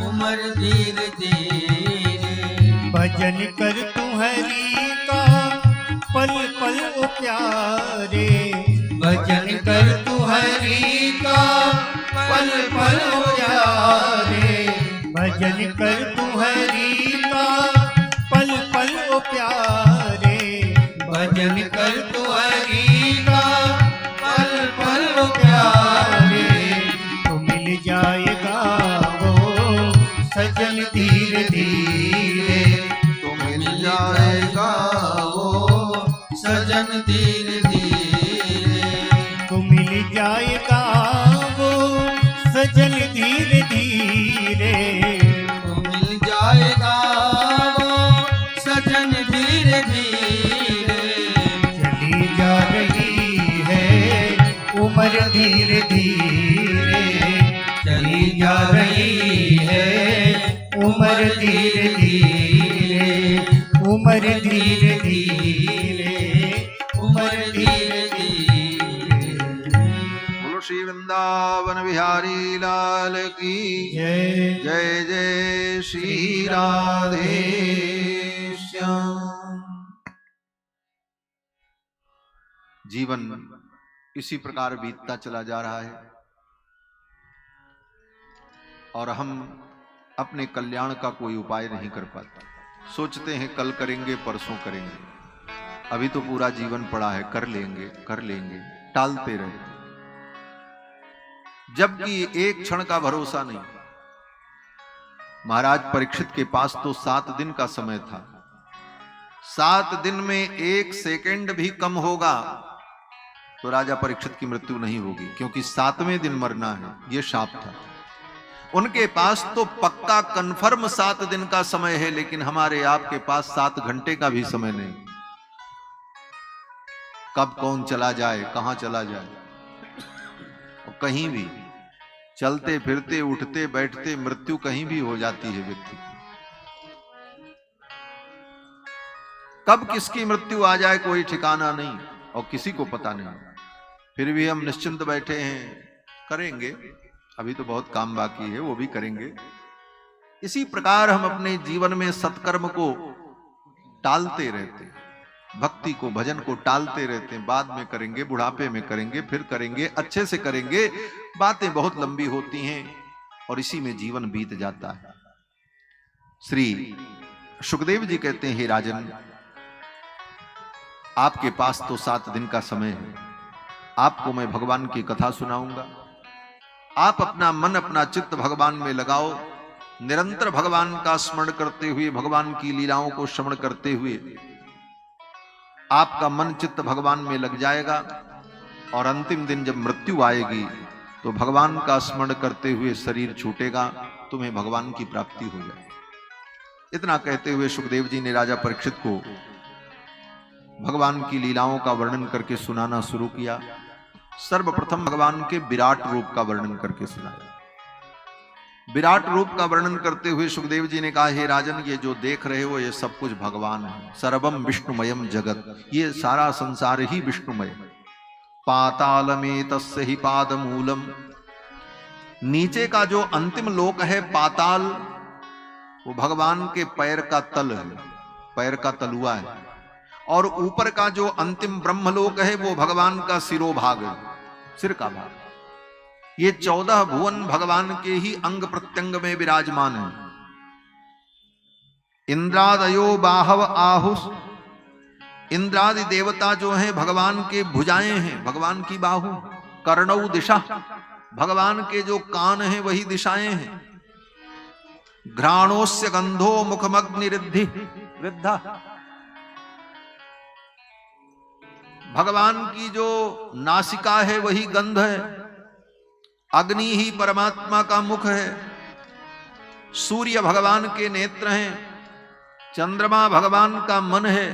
S3: उम्र धीरे धीरे।
S2: भजन कर तू हरि का पल पल ओ प्यारे, भजन कर तू हरि का पल पल ओ प्यारे, भजन कर तू हरि का पल पल ओ प्यारे, भजन कर तू हरि का पल पल ओ प्यारे। तो मिल जाएगा वो सजन धीरे धीरे,
S1: तो मिल जाएगा वो
S3: सजन धीरे धीरे।
S2: तो मिल जाएगा वो सजन धीरे धीरे,
S3: तो मिल जाएगा वो सजन धीरे धीरे।
S2: चली जा रही है उम्र धीरे धीरे, चली जा रही है उम्र धीरे धीरे, उम्र धीरे धीरे, उम्र धीरे धीरे।
S1: बोलो श्री वृंदावन वृंदावन बिहारी लाल की
S2: जय।
S1: जय जय श्री राधे श्याम। जीवन इसी प्रकार बीतता चला जा रहा है और हम अपने कल्याण का कोई उपाय नहीं कर पाते। सोचते हैं कल करेंगे, परसों करेंगे, अभी तो पूरा जीवन पड़ा है, कर लेंगे, टालते रहे, जबकि एक क्षण का भरोसा नहीं। महाराज परीक्षित के पास तो 7 दिन का समय था। 7 दिन में 1 सेकंड भी कम होगा तो राजा परीक्षित की मृत्यु नहीं होगी, क्योंकि 7वें दिन मरना है, यह शाप था। उनके पास तो पक्का कन्फर्म 7 दिन का समय है, लेकिन हमारे आपके पास 7 घंटे का भी समय नहीं। कब कौन चला जाए, कहां चला जाए, और कहीं भी चलते फिरते उठते बैठते मृत्यु कहीं भी हो जाती है व्यक्ति की। कब किसकी मृत्यु आ जाए कोई ठिकाना नहीं और किसी को पता नहीं। फिर भी हम निश्चिंत बैठे हैं, करेंगे, अभी तो बहुत काम बाकी है, वो भी करेंगे। इसी प्रकार हम अपने जीवन में सत्कर्म को टालते रहते हैं, भक्ति को, भजन को टालते रहते हैं। बाद में करेंगे, बुढ़ापे में करेंगे, फिर करेंगे, अच्छे से करेंगे। बातें बहुत लंबी होती हैं और इसी में जीवन बीत जाता है। श्री सुखदेव जी कहते हैं, हे राजन, आपके पास तो 7 दिन का समय है, आपको मैं भगवान की कथा सुनाऊंगा। आप अपना मन, अपना चित्त भगवान में लगाओ, निरंतर भगवान का स्मरण करते हुए, भगवान की लीलाओं को श्रवण करते हुए आपका मन चित्त भगवान में लग जाएगा और अंतिम दिन जब मृत्यु आएगी तो भगवान का स्मरण करते हुए शरीर छूटेगा, तुम्हें भगवान की प्राप्ति हो जाएगी। इतना कहते हुए सुखदेव जी ने राजा परीक्षित को भगवान की लीलाओं का वर्णन करके सुनाना शुरू किया। सर्वप्रथम भगवान के विराट रूप का वर्णन करके सुनाया। विराट रूप का वर्णन करते हुए सुखदेव जी ने कहा, हे राजन, ये जो देख रहे हो ये सब कुछ भगवान है। सर्वम विष्णुमयम जगत, ये सारा संसार ही विष्णुमय। पाताल में तस्य ही पादमूलम, नीचे का जो अंतिम लोक है पाताल, वो भगवान के पैर का तल है, पैर का तलुआ है। और ऊपर का जो अंतिम ब्रह्मलोक है वो भगवान का सिरोभाग है, सिर का भाग। ये 14 भुवन भगवान के ही अंग प्रत्यंग में विराजमान है। इंद्रादयो बाहव आहुस, इंद्रादि देवता जो हैं भगवान के भुजाएं हैं, भगवान की बाहु। कर्णौ दिशा, भगवान के जो कान हैं वही दिशाएं हैं। घ्राणोस्य गंधो मुखमग्नि रिद्धि वृद्धा, भगवान की जो नासिका है वही गंध है। अग्नि ही परमात्मा का मुख है। सूर्य भगवान के नेत्र हैं, चंद्रमा भगवान का मन है।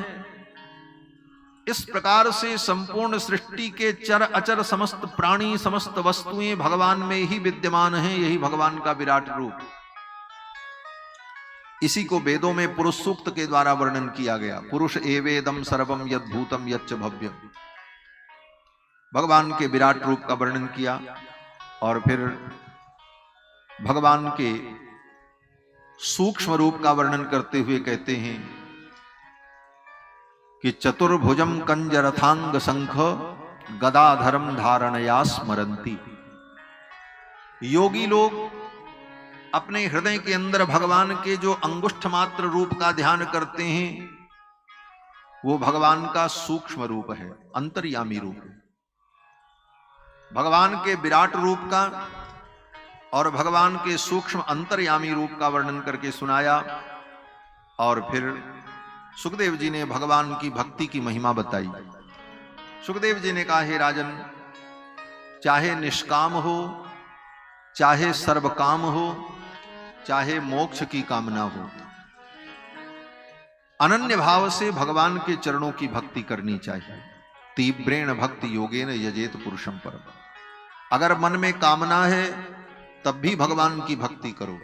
S1: इस प्रकार से संपूर्ण सृष्टि के चर अचर समस्त प्राणी, समस्त वस्तुएं भगवान में ही विद्यमान हैं। यही भगवान का विराट रूप। इसी को वेदों में पुरुष सूक्त के द्वारा वर्णन किया गया। पुरुष एवेदम सर्वम यद्भूतम यच्च भव्यम, भगवान के विराट रूप का वर्णन किया। और फिर भगवान के सूक्ष्म रूप का वर्णन करते हुए कहते हैं कि चतुर्भुजम कंजरथांग शंख गदाधरम धारणया स्मरंती। योगी लोग अपने हृदय के अंदर भगवान के जो अंगुष्ठ मात्र रूप का ध्यान करते हैं वो भगवान का सूक्ष्म रूप है, अंतर्यामी रूप है। भगवान के विराट रूप का और भगवान के सूक्ष्म अंतर्यामी रूप का वर्णन करके सुनाया। और फिर सुखदेव जी ने भगवान की भक्ति की महिमा बताई। सुखदेव जी ने कहा, हे राजन, चाहे निष्काम हो, चाहे सर्वकाम हो, चाहे मोक्ष की कामना हो, अनन्य भाव से भगवान के चरणों की भक्ति करनी चाहिए। तीव्रेण भक्ति योगेन यजेत पुरुषम परम। अगर मन में कामना है तब भी भगवान की भक्ति करो।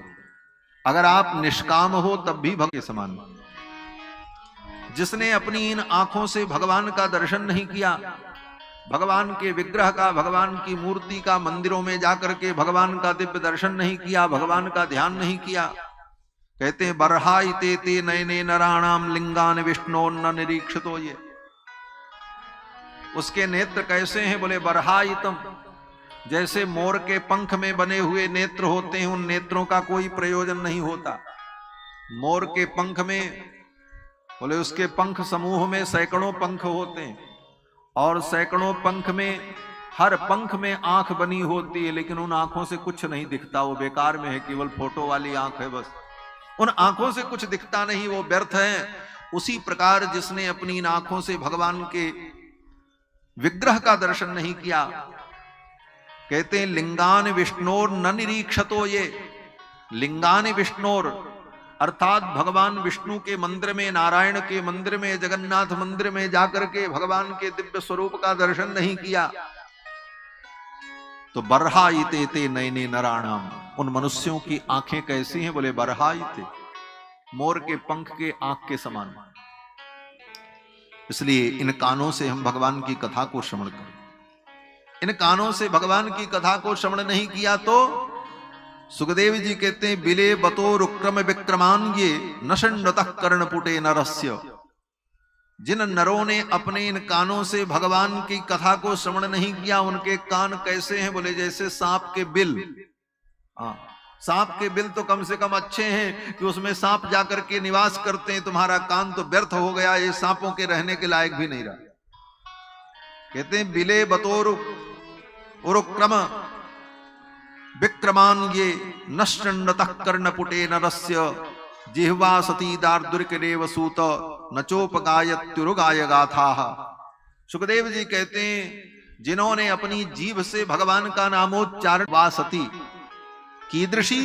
S1: अगर आप निष्काम हो तब भी भक्त के समान। जिसने अपनी इन आंखों से भगवान का दर्शन नहीं किया, भगवान के विग्रह का, भगवान की मूर्ति का, मंदिरों में जाकर के भगवान का दिव्य दर्शन नहीं किया, भगवान का ध्यान नहीं किया। कहते हैं बर्हाइते ते नयने नराणाम लिंगान विष्णोन्न निरीक्षितो। ये उसके नेत्र कैसे हैं? बोले बर्हाइतम, जैसे मोर के पंख में बने हुए नेत्र होते हैं, उन नेत्रों का कोई प्रयोजन नहीं होता। मोर के पंख में, बोले उसके पंख समूह में सैकड़ों पंख होते हैं, और सैकड़ों पंख में हर पंख में आंख बनी होती है, लेकिन उन आंखों से कुछ नहीं दिखता, वो बेकार में है, केवल फोटो वाली आंख है बस। उन आंखों से कुछ दिखता नहीं, वो व्यर्थ है। उसी प्रकार जिसने अपनी इन आंखों से भगवान के विग्रह का दर्शन नहीं किया, कहते हैं लिंगान विष्णोर न निरीक्षतो। ये लिंगान विष्णोर अर्थात भगवान विष्णु के मंदिर में, नारायण के मंदिर में, जगन्नाथ मंदिर में जाकर के भगवान के दिव्य स्वरूप का दर्शन नहीं किया। तो बर्हाइते ते नयने नराणाम, उन मनुष्यों की आंखें कैसी हैं? बोले बर्हाइते, मोर के पंख के आंख के समान। इसलिए इन कानों से हम भगवान की कथा को श्रवण करें। इन कानों से भगवान की कथा को श्रवण नहीं किया तो सुखदेव जी कहते हैं बिले बतो रुक्रम विक्रमान ये नशन्नतः कर्णपुटे नरस्य। जिन नरों ने अपने इन कानों से भगवान की कथा को श्रवण नहीं किया, उनके कान कैसे हैं? बोले जैसे सांप के बिल। सांप के बिल तो कम से कम अच्छे हैं कि उसमें सांप जाकर के निवास करते हैं, तुम्हारा कान तो व्यर्थ हो गया, ये सांपों के रहने के लायक भी नहीं रहा। कहते हैं बिले बतोर उरुक्रम विक्रमान ये नश्चन्नतः कर्णपुटे नरस्य जिह्वा सती दार्दुर्करेव सूत नचोपगायत्युरुगाय गाथा। सुखदेव जी कहते हैं जिन्होंने अपनी जीभ से भगवान का नामोच्चारण, वासती कीदृशी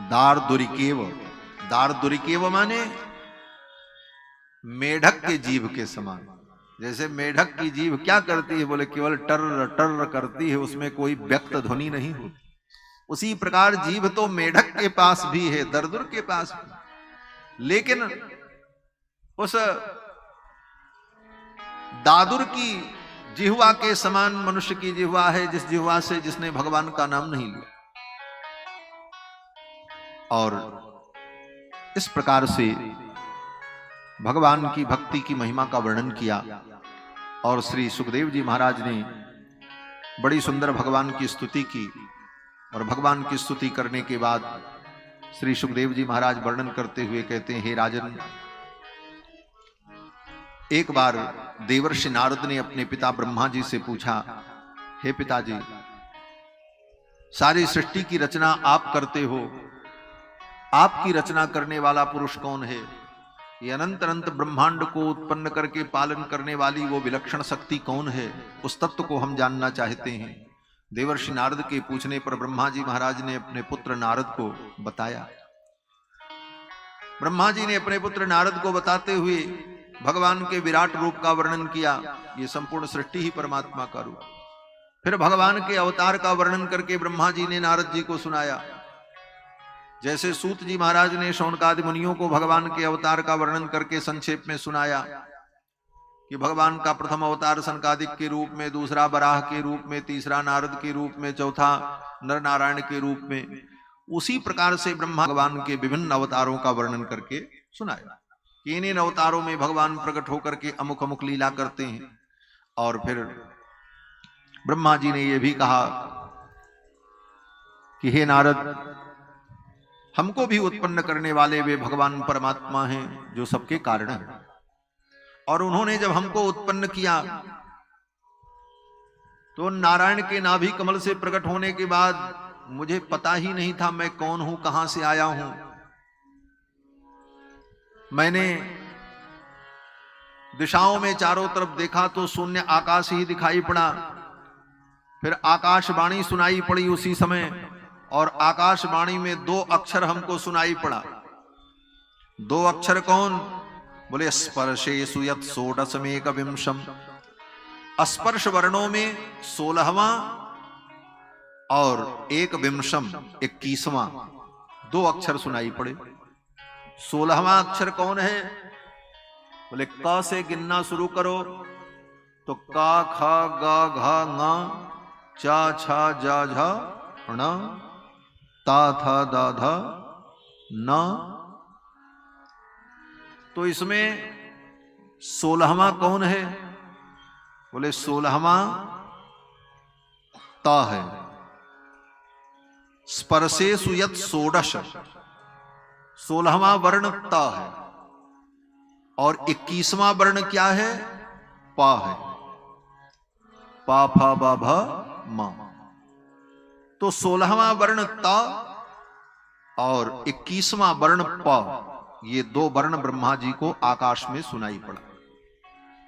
S1: दार्दुरिकेव, दार्दुरिकेव माने मेढक के जीभ के समान। जैसे मेढक की जीभ क्या करती है? बोले केवल टर्र टर्र करती है, उसमें कोई व्यक्त ध्वनि नहीं होती। उसी प्रकार जीभ तो मेढक के पास भी है, दरदुर के पास भी, लेकिन उस दादुर की जिह्वा के समान मनुष्य की जिह्वा है, जिस जिह्वा से जिसने भगवान का नाम नहीं लिया। और इस प्रकार से भगवान की भक्ति की महिमा का वर्णन किया। और श्री सुखदेव जी महाराज ने बड़ी सुंदर भगवान की स्तुति की। और भगवान की स्तुति करने के बाद श्री सुखदेव जी महाराज वर्णन करते हुए कहते हैं, हे राजन, एक बार देवर्षि नारद ने अपने पिता ब्रह्मा जी से पूछा, हे पिताजी, सारी सृष्टि की रचना आप करते हो, आपकी रचना करने वाला पुरुष कौन है? ये अनंत अनंत ब्रह्मांड को उत्पन्न करके पालन करने वाली वो विलक्षण शक्ति कौन है? उस तत्व को हम जानना चाहते हैं। देवर्षि नारद के पूछने पर ब्रह्मा जी महाराज ने अपने पुत्र नारद को बताया। ब्रह्मा जी ने अपने पुत्र नारद को बताते हुए भगवान के विराट रूप का वर्णन किया। ये संपूर्ण सृष्टि ही परमात्मा का रूप। फिर भगवान के अवतार का वर्णन करके ब्रह्मा जी ने नारद जी को सुनाया। जैसे सूत जी महाराज ने शौनकादि मुनियों को भगवान के अवतार का वर्णन करके संक्षेप में सुनाया कि भगवान का प्रथम अवतार सनकादिक के रूप में, दूसरा बराह के रूप में, तीसरा नारद के रूप में, चौथा नर नारायण के रूप में, उसी प्रकार से ब्रह्मा भगवान के विभिन्न अवतारों का वर्णन करके सुनाया कि इन अवतारों में भगवान प्रकट होकर के अमुक अमुक लीला करते हैं। और फिर ब्रह्मा जी ने यह भी कहा कि हे नारद, हमको भी उत्पन्न करने वाले वे भगवान परमात्मा हैं जो सबके कारण हैं। और उन्होंने जब हमको उत्पन्न किया तो नारायण के नाभि कमल से प्रकट होने के बाद मुझे पता ही नहीं था मैं कौन हूं, कहां से आया हूं। मैंने दिशाओं में चारों तरफ देखा तो शून्य आकाश ही दिखाई पड़ा। फिर आकाशवाणी सुनाई पड़ी उसी समय, और आकाशवाणी में 2 अक्षर हमको सुनाई पड़ा। 2 अक्षर कौन? बोले स्पर्शेषु यत् षोडशमेक विंशम। स्पर्श वर्णों में 16वां और 1 विंशम 21वां 2 अक्षर सुनाई पड़े। 16वां अक्षर कौन है? बोले क से गिनना शुरू करो तो का खा गा घा ङ चा छा जा झा ण ता था दा धा न। तो इसमें 16वां कौन है? बोले 16वां ता है। स्पर्शेषु यत् षोडश, 16वां वर्ण ता है। और 21वां वर्ण क्या है? पा है। पा फा बा भा मा। तो 16वां वर्ण ता और 21वां वर्ण पा, ये दो वर्ण ब्रह्मा जी को आकाश में सुनाई पड़ा।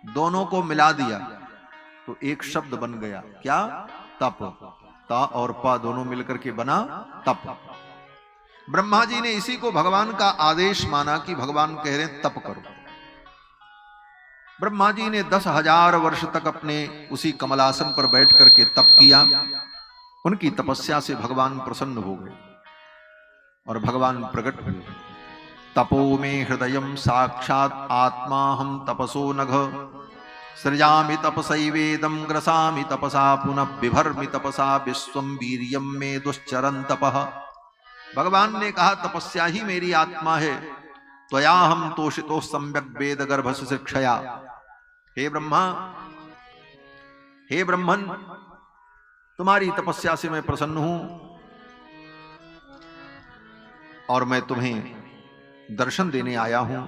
S1: दोनों को मिला दिया तो एक शब्द बन गया, क्या? तप। ता और पा दोनों मिलकर के बना तप। ब्रह्मा जी ने इसी को भगवान का आदेश माना कि भगवान कह रहे हैं तप करो। ब्रह्मा जी ने 10,000 वर्ष तक अपने उसी कमलासन पर बैठ करके तप किया। उनकी तपस्या से भगवान प्रसन्न हो गए और भगवान प्रकट हुए। तपो में हृदयम साक्षात आत्मा हम तपसो नघ, सृजामि तपसैवेदं ग्रसामि तपसा पुनः बिभर्मि तपसा विश्वं वीर्यं मे दुश्चरन् तपः। भगवान ने कहा तपस्या ही मेरी आत्मा है। त्वया हम तोषितो सम्यक वेद गर्भस्य शिक्षया। हे ब्रह्मा, हे ब्रह्मन, तुम्हारी तपस्या से मैं प्रसन्न हूं और मैं तुम्हें दर्शन देने आया हूं।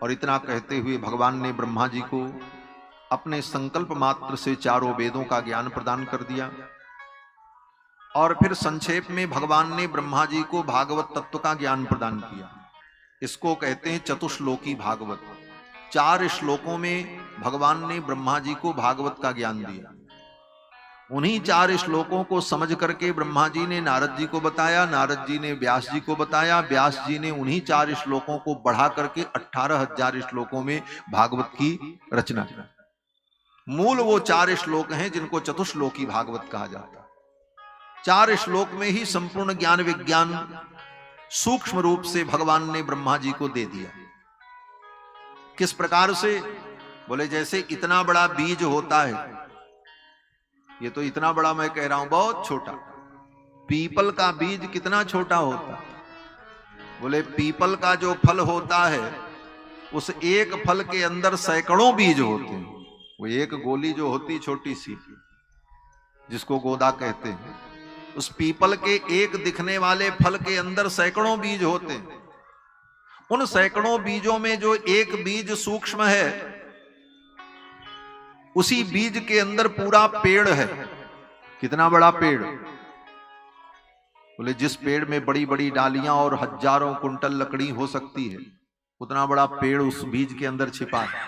S1: और इतना कहते हुए भगवान ने ब्रह्मा जी को अपने संकल्प मात्र से चारों वेदों का ज्ञान प्रदान कर दिया। और फिर संक्षेप में भगवान ने ब्रह्मा जी को भागवत तत्व का ज्ञान प्रदान किया। इसको कहते हैं चतुश्लोकी भागवत। 4 श्लोकों में भगवान ने ब्रह्मा जी को भागवत का ज्ञान दिया। उन्हीं 4 श्लोकों को समझ करके ब्रह्मा जी ने नारद जी को बताया, नारद जी ने व्यास जी को बताया, व्यास जी ने उन्हीं 4 श्लोकों को बढ़ा करके 18,000 श्लोकों में भागवत की रचना की। मूल वो 4 श्लोक हैं जिनको चतुश्लोकी भागवत कहा जाता है। 4 श्लोक में ही संपूर्ण ज्ञान विज्ञान सूक्ष्म रूप से भगवान ने ब्रह्मा जी को दे दिया। किस प्रकार से? बोले जैसे इतना बड़ा बीज होता है, ये तो इतना बड़ा मैं कह रहा हूं, बहुत छोटा। पीपल का बीज कितना छोटा होता? बोले पीपल का जो फल होता है उस एक फल के अंदर सैकड़ों बीज होते हैं। वो एक गोली जो होती छोटी सी, जिसको गोदा कहते हैं, उस पीपल के एक दिखने वाले फल के अंदर सैकड़ों बीज होते हैं। उन सैकड़ों बीजों में जो एक बीज सूक्ष्म है, उसी बीज के अंदर पूरा पेड़ है। कितना बड़ा पेड़? बोले जिस पेड़ में बड़ी बड़ी डालियां और हजारों कुंटल लकड़ी हो सकती है, उतना बड़ा पेड़ उस बीज के अंदर छिपा है।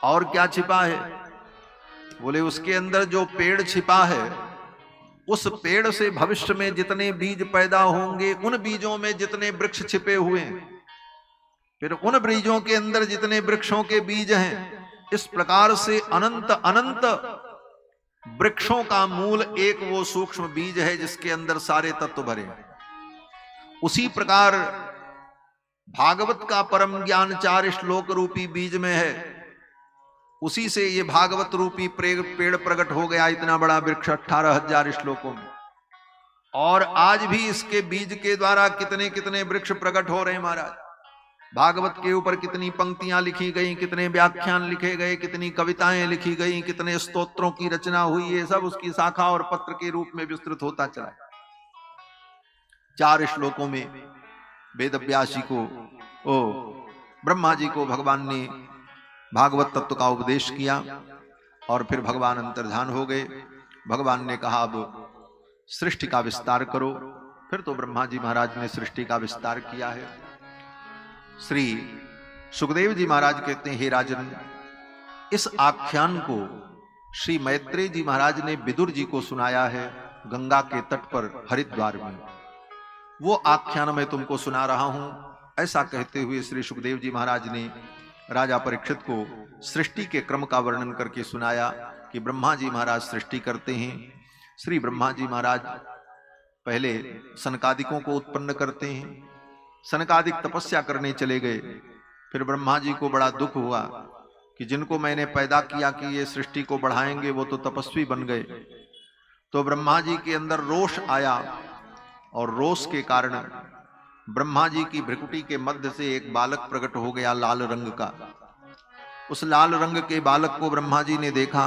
S1: और क्या छिपा है? बोले उसके अंदर जो पेड़ छिपा है, उस पेड़ से भविष्य में जितने बीज पैदा होंगे, उन बीजों में जितने वृक्ष छिपे हुए हैं, फिर उन बीजों के अंदर जितने वृक्षों के बीज हैं, इस प्रकार से अनंत अनंत वृक्षों का मूल एक वो सूक्ष्म बीज है जिसके अंदर सारे तत्व भरे हैं। उसी प्रकार भागवत का परम ज्ञान 4 श्लोक रूपी बीज में है। उसी से ये भागवत रूपी पेड़ प्रकट हो गया, इतना बड़ा वृक्ष 18,000 श्लोकों में। और आज भी इसके बीज के द्वारा कितने कितने वृक्ष प्रकट हो रहे हैं महाराज। भागवत के ऊपर कितनी पंक्तियां लिखी गई, कितने व्याख्यान लिखे गए, कितनी कविताएं लिखी गई, कितने स्तोत्रों की रचना हुई, ये सब उसकी शाखा और पत्र के रूप में विस्तृत होता चला। 4 श्लोकों में वेद व्यास जी को, ब्रह्मा जी को भगवान ने भागवत तत्व का उपदेश किया। और फिर भगवान अंतर्धान हो गए। भगवान ने कहा अब सृष्टि का विस्तार करो। फिर तो ब्रह्मा जी महाराज ने सृष्टि का विस्तार किया है। श्री सुखदेव जी महाराज कहते हैं, हे राजन, इस आख्यान को श्री मैत्रेय जी महाराज ने विदुर जी को सुनाया है गंगा के तट पर हरिद्वार में। वो आख्यान मैं तुमको सुना रहा हूं। ऐसा कहते हुए श्री सुखदेव जी महाराज ने राजा परीक्षित को सृष्टि के क्रम का वर्णन करके सुनाया कि ब्रह्मा जी महाराज सृष्टि करते हैं। श्री ब्रह्मा जी महाराज पहले सनकादिकों को उत्पन्न करते हैं। सनकादिक तपस्या करने चले गए। फिर ब्रह्मा जी को बड़ा दुख हुआ कि जिनको मैंने पैदा किया कि ये सृष्टि को बढ़ाएंगे वो तो तपस्वी बन गए। तो ब्रह्मा जी के अंदर रोष आया और रोष के कारण ब्रह्मा जी की भ्रिकुटी के मध्य से एक बालक प्रकट हो गया लाल रंग का। उस लाल रंग के बालक को ब्रह्मा जी ने देखा,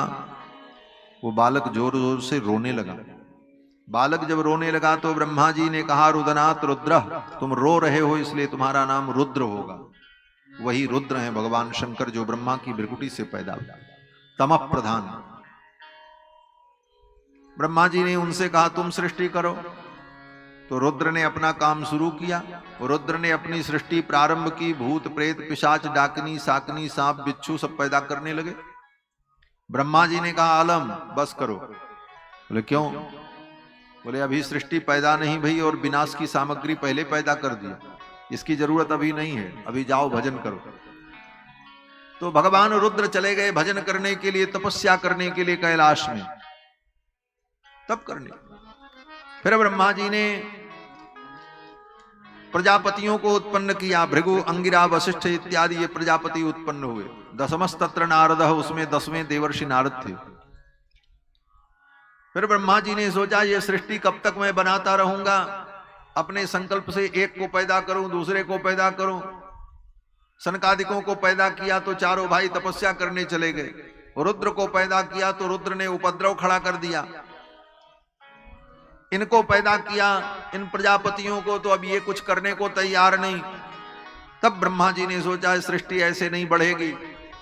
S1: वो बालक जोर जोर से रोने लगा। बालक जब रोने लगा तो ब्रह्मा जी ने कहा, रुदनाथ रुद्र, तुम रो रहे हो इसलिए तुम्हारा नाम रुद्र होगा। वही रुद्र हैं भगवान शंकर जो ब्रह्मा की भ्रिकुटी से पैदा हुआ, तमः प्रधान। ब्रह्मा जी ने उनसे कहा तुम सृष्टि करो। तो रुद्र ने अपना काम शुरू किया। रुद्र ने अपनी सृष्टि प्रारंभ की। भूत प्रेत पिशाच डाकनी साकनी सांप बिच्छू सब पैदा करने लगे। ब्रह्मा जी ने कहा अलम बस करो। बोले क्यों? बोले अभी सृष्टि पैदा नहीं भई और विनाश की सामग्री पहले पैदा कर दिया, इसकी जरूरत अभी नहीं है, अभी जाओ भजन करो। तो भगवान रुद्र चले गए भजन करने के लिए, तपस्या करने के लिए कैलाश में, तब करने। फिर ब्रह्मा जी ने प्रजापतियों को उत्पन्न किया। भृगु अंगिरा वशिष्ठ इत्यादि ये प्रजापति उत्पन्न हुए। दशमस्तत्र नारद, उसमें 10वें देवर्षि नारद थे। फिर ब्रह्मा जी ने सोचा ये सृष्टि कब तक मैं बनाता रहूंगा, अपने संकल्प से एक को पैदा करूं दूसरे को पैदा करूं। सनकादिकों को पैदा किया तो चारों भाई तपस्या करने चले गए। रुद्र को पैदा किया तो रुद्र ने उपद्रव खड़ा कर दिया। इनको पैदा किया, इन प्रजापतियों को, तो अब ये कुछ करने को तैयार नहीं। तब ब्रह्मा जी ने सोचा सृष्टि ऐसे नहीं बढ़ेगी,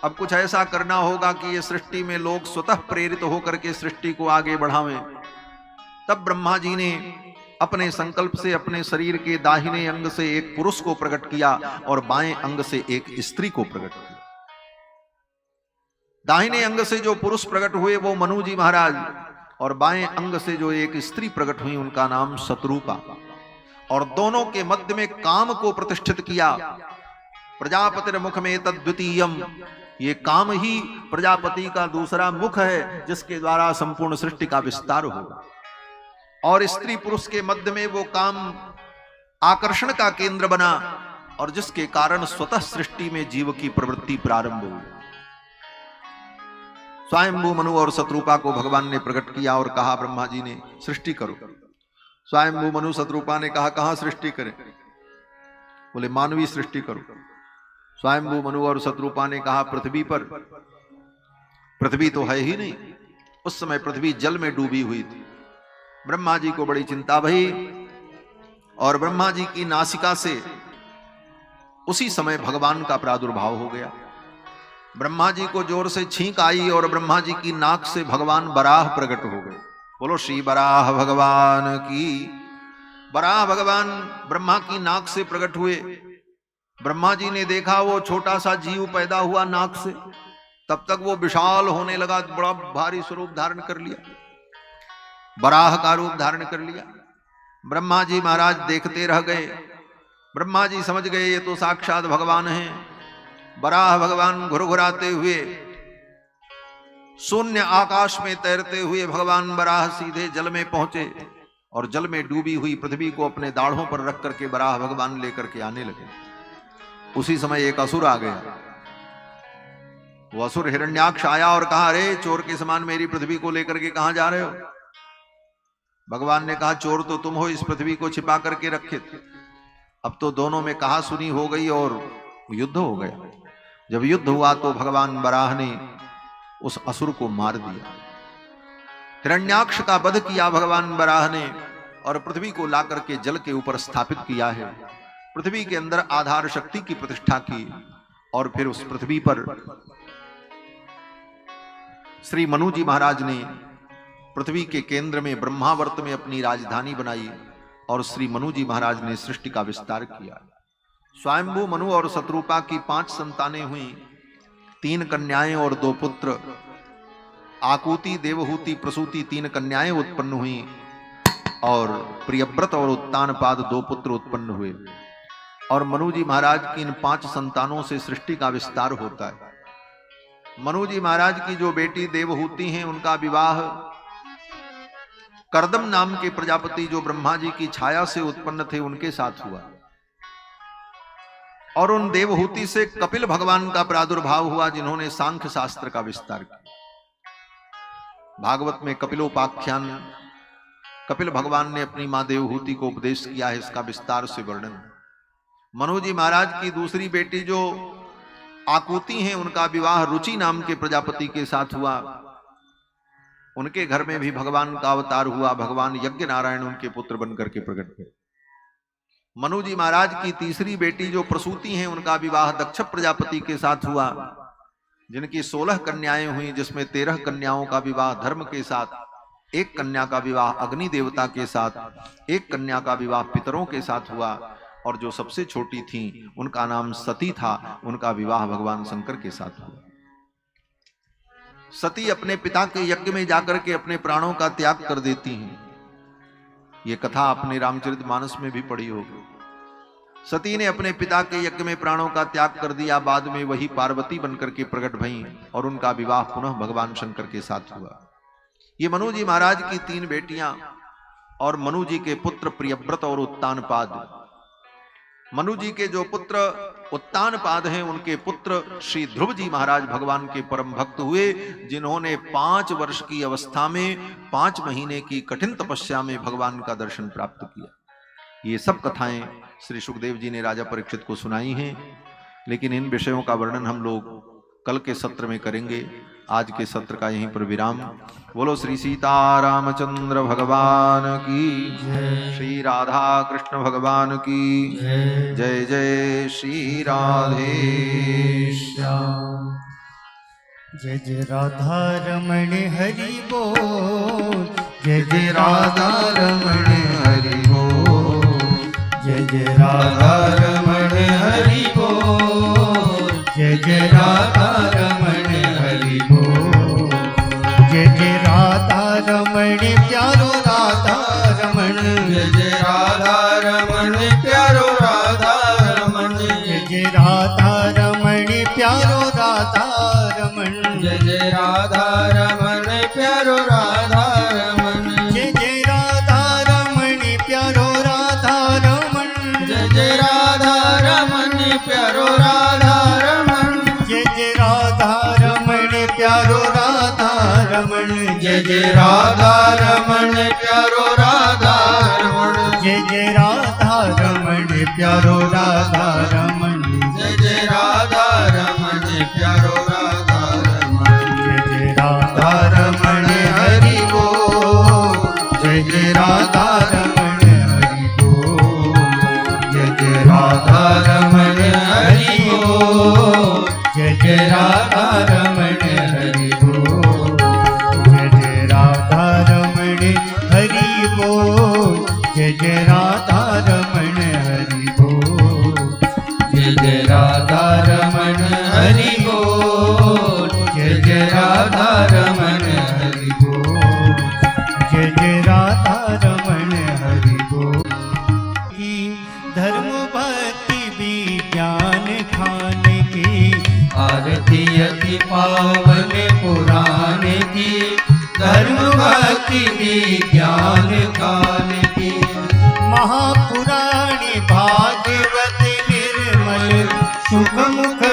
S1: अब कुछ ऐसा करना होगा कि ये सृष्टि में लोग स्वतः प्रेरित होकर के सृष्टि को आगे बढ़ावें। तब ब्रह्मा जी ने अपने संकल्प से अपने शरीर के दाहिने अंग से एक पुरुष को प्रकट किया और बाएं अंग से एक स्त्री को प्रकट किया। दाहिने अंग से जो पुरुष प्रकट हुए वो मनु जी महाराज, और बाएं अंग से जो एक स्त्री प्रकट हुई उनका नाम शत्रुपा। और दोनों के मध्य में काम को प्रतिष्ठित किया। प्रजापति मुख में तद्वितीयम, ये काम ही प्रजापति का दूसरा मुख है जिसके द्वारा संपूर्ण सृष्टि का विस्तार होगा। और स्त्री पुरुष के मध्य में वो काम आकर्षण का केंद्र बना और जिसके कारण स्वतः सृष्टि में जीव की प्रवृत्ति प्रारंभ हुई। स्वयंभू मनु और शत्रुपा को भगवान ने प्रकट किया और कहा ब्रह्मा जी ने सृष्टि करो। स्वयंभू मनु शत्रुपा ने कहा कहां सृष्टि करें? बोले मानवीय सृष्टि करो। स्वयंभू मनु और शत्रुपा ने कहा पृथ्वी पर। पृथ्वी तो है ही नहीं, उस समय पृथ्वी जल में डूबी हुई थी। ब्रह्मा जी को बड़ी चिंता भई और ब्रह्मा जी की नासिका से उसी समय भगवान का प्रादुर्भाव हो गया। ब्रह्मा जी को जोर से छींक आई और ब्रह्मा जी की नाक से भगवान बराह प्रकट हो गए। बोलो श्री बराह भगवान की। बराह भगवान ब्रह्मा की नाक से प्रकट हुए। ब्रह्मा जी ने देखा वो छोटा सा जीव पैदा हुआ नाक से, तब तक वो विशाल होने लगा, बड़ा भारी स्वरूप धारण कर लिया, बराह का रूप धारण कर लिया। ब्रह्मा जी महाराज देखते रह गए। ब्रह्मा जी समझ गए ये तो साक्षात भगवान हैं। बराह भगवान घुरघुराते हुए शून्य आकाश में तैरते हुए भगवान बराह सीधे जल में पहुंचे और जल में डूबी हुई पृथ्वी को अपने दाढ़ों पर रख करके बराह भगवान लेकर के आने लगे। उसी समय एक असुर आ गया। वो असुर हिरण्याक्ष आया और कहा अरे चोर के समान मेरी पृथ्वी को लेकर के कहां जा रहे हो? भगवान ने कहा चोर तो तुम हो, इस पृथ्वी को छिपा करके रखे थे। अब तो दोनों में कहा सुनी हो गई और युद्ध हो गया। जब युद्ध हुआ तो भगवान बराह ने उस असुर को मार दिया। हिरण्याक्ष का वध किया भगवान बराह ने और पृथ्वी को ला करके जल के ऊपर स्थापित किया है। पृथ्वी के अंदर आधार शक्ति की प्रतिष्ठा की और फिर उस पृथ्वी पर श्री मनु जी महाराज ने पृथ्वी के केंद्र में ब्रह्मावर्त में अपनी राजधानी बनाई और श्री मनु जी महाराज ने सृष्टि का विस्तार किया। स्वयंभू मनु और शत्रुपा की 5 संतानें हुई, 3 कन्याएं और 2 पुत्र। आकुति देवहूति प्रसूति 3 कन्याएं उत्पन्न हुई और प्रियव्रत और उत्तानपाद 2 पुत्र उत्पन्न हुए। और मनु जी महाराज की इन 5 संतानों से सृष्टि का विस्तार होता है। मनु जी महाराज की जो बेटी देवहूति हैं उनका विवाह कर्दम नाम के प्रजापति जो ब्रह्मा जी की छाया से उत्पन्न थे उनके साथ हुआ। और उन देवहूति से कपिल भगवान का प्रादुर्भाव हुआ, जिन्होंने सांख्य शास्त्र का विस्तार किया। भागवत में कपिलोपाख्यान, कपिल भगवान ने अपनी मां देवहूति को उपदेश किया है, इसका विस्तार से वर्णन। मनु जी महाराज की दूसरी बेटी जो आकुति हैं, उनका विवाह रुचि नाम के प्रजापति के साथ हुआ। उनके घर में भी भगवान का अवतार हुआ, भगवान यज्ञ नारायण उनके पुत्र बनकर के प्रकट हुए। मनु जी महाराज की तीसरी बेटी जो प्रसूति हैं, उनका विवाह दक्ष प्रजापति के साथ हुआ, जिनकी 16 कन्याएं हुई, जिसमें 13 कन्याओं का विवाह धर्म के साथ, 1 कन्या का विवाह अग्नि देवता के साथ, 1 कन्या का विवाह पितरों के साथ हुआ, और जो सबसे छोटी थी उनका नाम सती था, उनका विवाह भगवान शंकर के साथ हुआ। सती अपने पिता के यज्ञ में जाकर के अपने प्राणों का त्याग कर देती हैं। ये कथा आपने रामचरितमानस में भी पढ़ी होगी। सती ने अपने पिता के यज्ञ में प्राणों का त्याग कर दिया, बाद में वही पार्वती बनकर के प्रकट भई और उनका विवाह पुनः भगवान शंकर के साथ हुआ। ये मनु जी महाराज की 3 बेटियां और मनु जी के पुत्र प्रियव्रत और उत्तानपाद। मनु जी के जो पुत्र उत्तानपाद हैं, उनके पुत्र श्री ध्रुव जी महाराज भगवान के परम भक्त हुए, जिन्होंने 5 वर्ष की अवस्था में 5 महीने की कठिन तपस्या में भगवान का दर्शन प्राप्त किया। ये सब कथाएं श्री सुखदेव जी ने राजा परीक्षित को सुनाई हैं, लेकिन इन विषयों का वर्णन हम लोग कल के सत्र में करेंगे। आज के सत्र का यहीं पर विराम। बोलो श्री सीतारामचंद्र भगवान की जय, श्री राधा कृष्ण भगवान की जय। जय श्री राधे
S2: श्याम। जय जय राधा रमण हरि बोल, जय जय राधा रमण हरि बोल, जय जय राधा रमण हरि बोल, जय जय राधा रमण हरि बोल, जय जय राधा रमण प्यारो राधा रमण,
S3: जय जय राधा रमण प्यारो राधा रमण,
S2: जय जय राधा रमण प्यारो राधा रमण,
S3: जय जय राधा रमण प्यारो राधा रमण,
S2: जय जय राधा रमण प्यारो राधा रमण,
S3: जय जय राधा रमण प्यारो राधा रमण,
S2: जय जय राधा रमण प्यारो राधा रमण,
S3: जय जय राधा रमण प्यारो राधा रमण,
S2: जय जय राधा रमण प्यारो राधा रमण,
S3: जय जय राधा रमण प्यारो राधा रमण,
S2: जय जय राधा रमण हरि बोल, जय जय राधा रमण हरि बोल, जय जय राधा रमण हरि बोल, जय जय राधा रमण हरि बोल, जय जय राधा रमण हरि बोल, जय जय राधा रमण हरि बोल,
S3: जय जय राधा रमण हरि बोल, जय जय राधा रमण हरि बोल,
S2: जय जय राधा रमण हरि बोल। धर्म भक्ति विज्ञान खान की,
S3: आरती अति पावन पुराण की, धर्म भक्ति विज्ञान कान की,
S2: महापुराणी भागवत निर्मल सुख मुख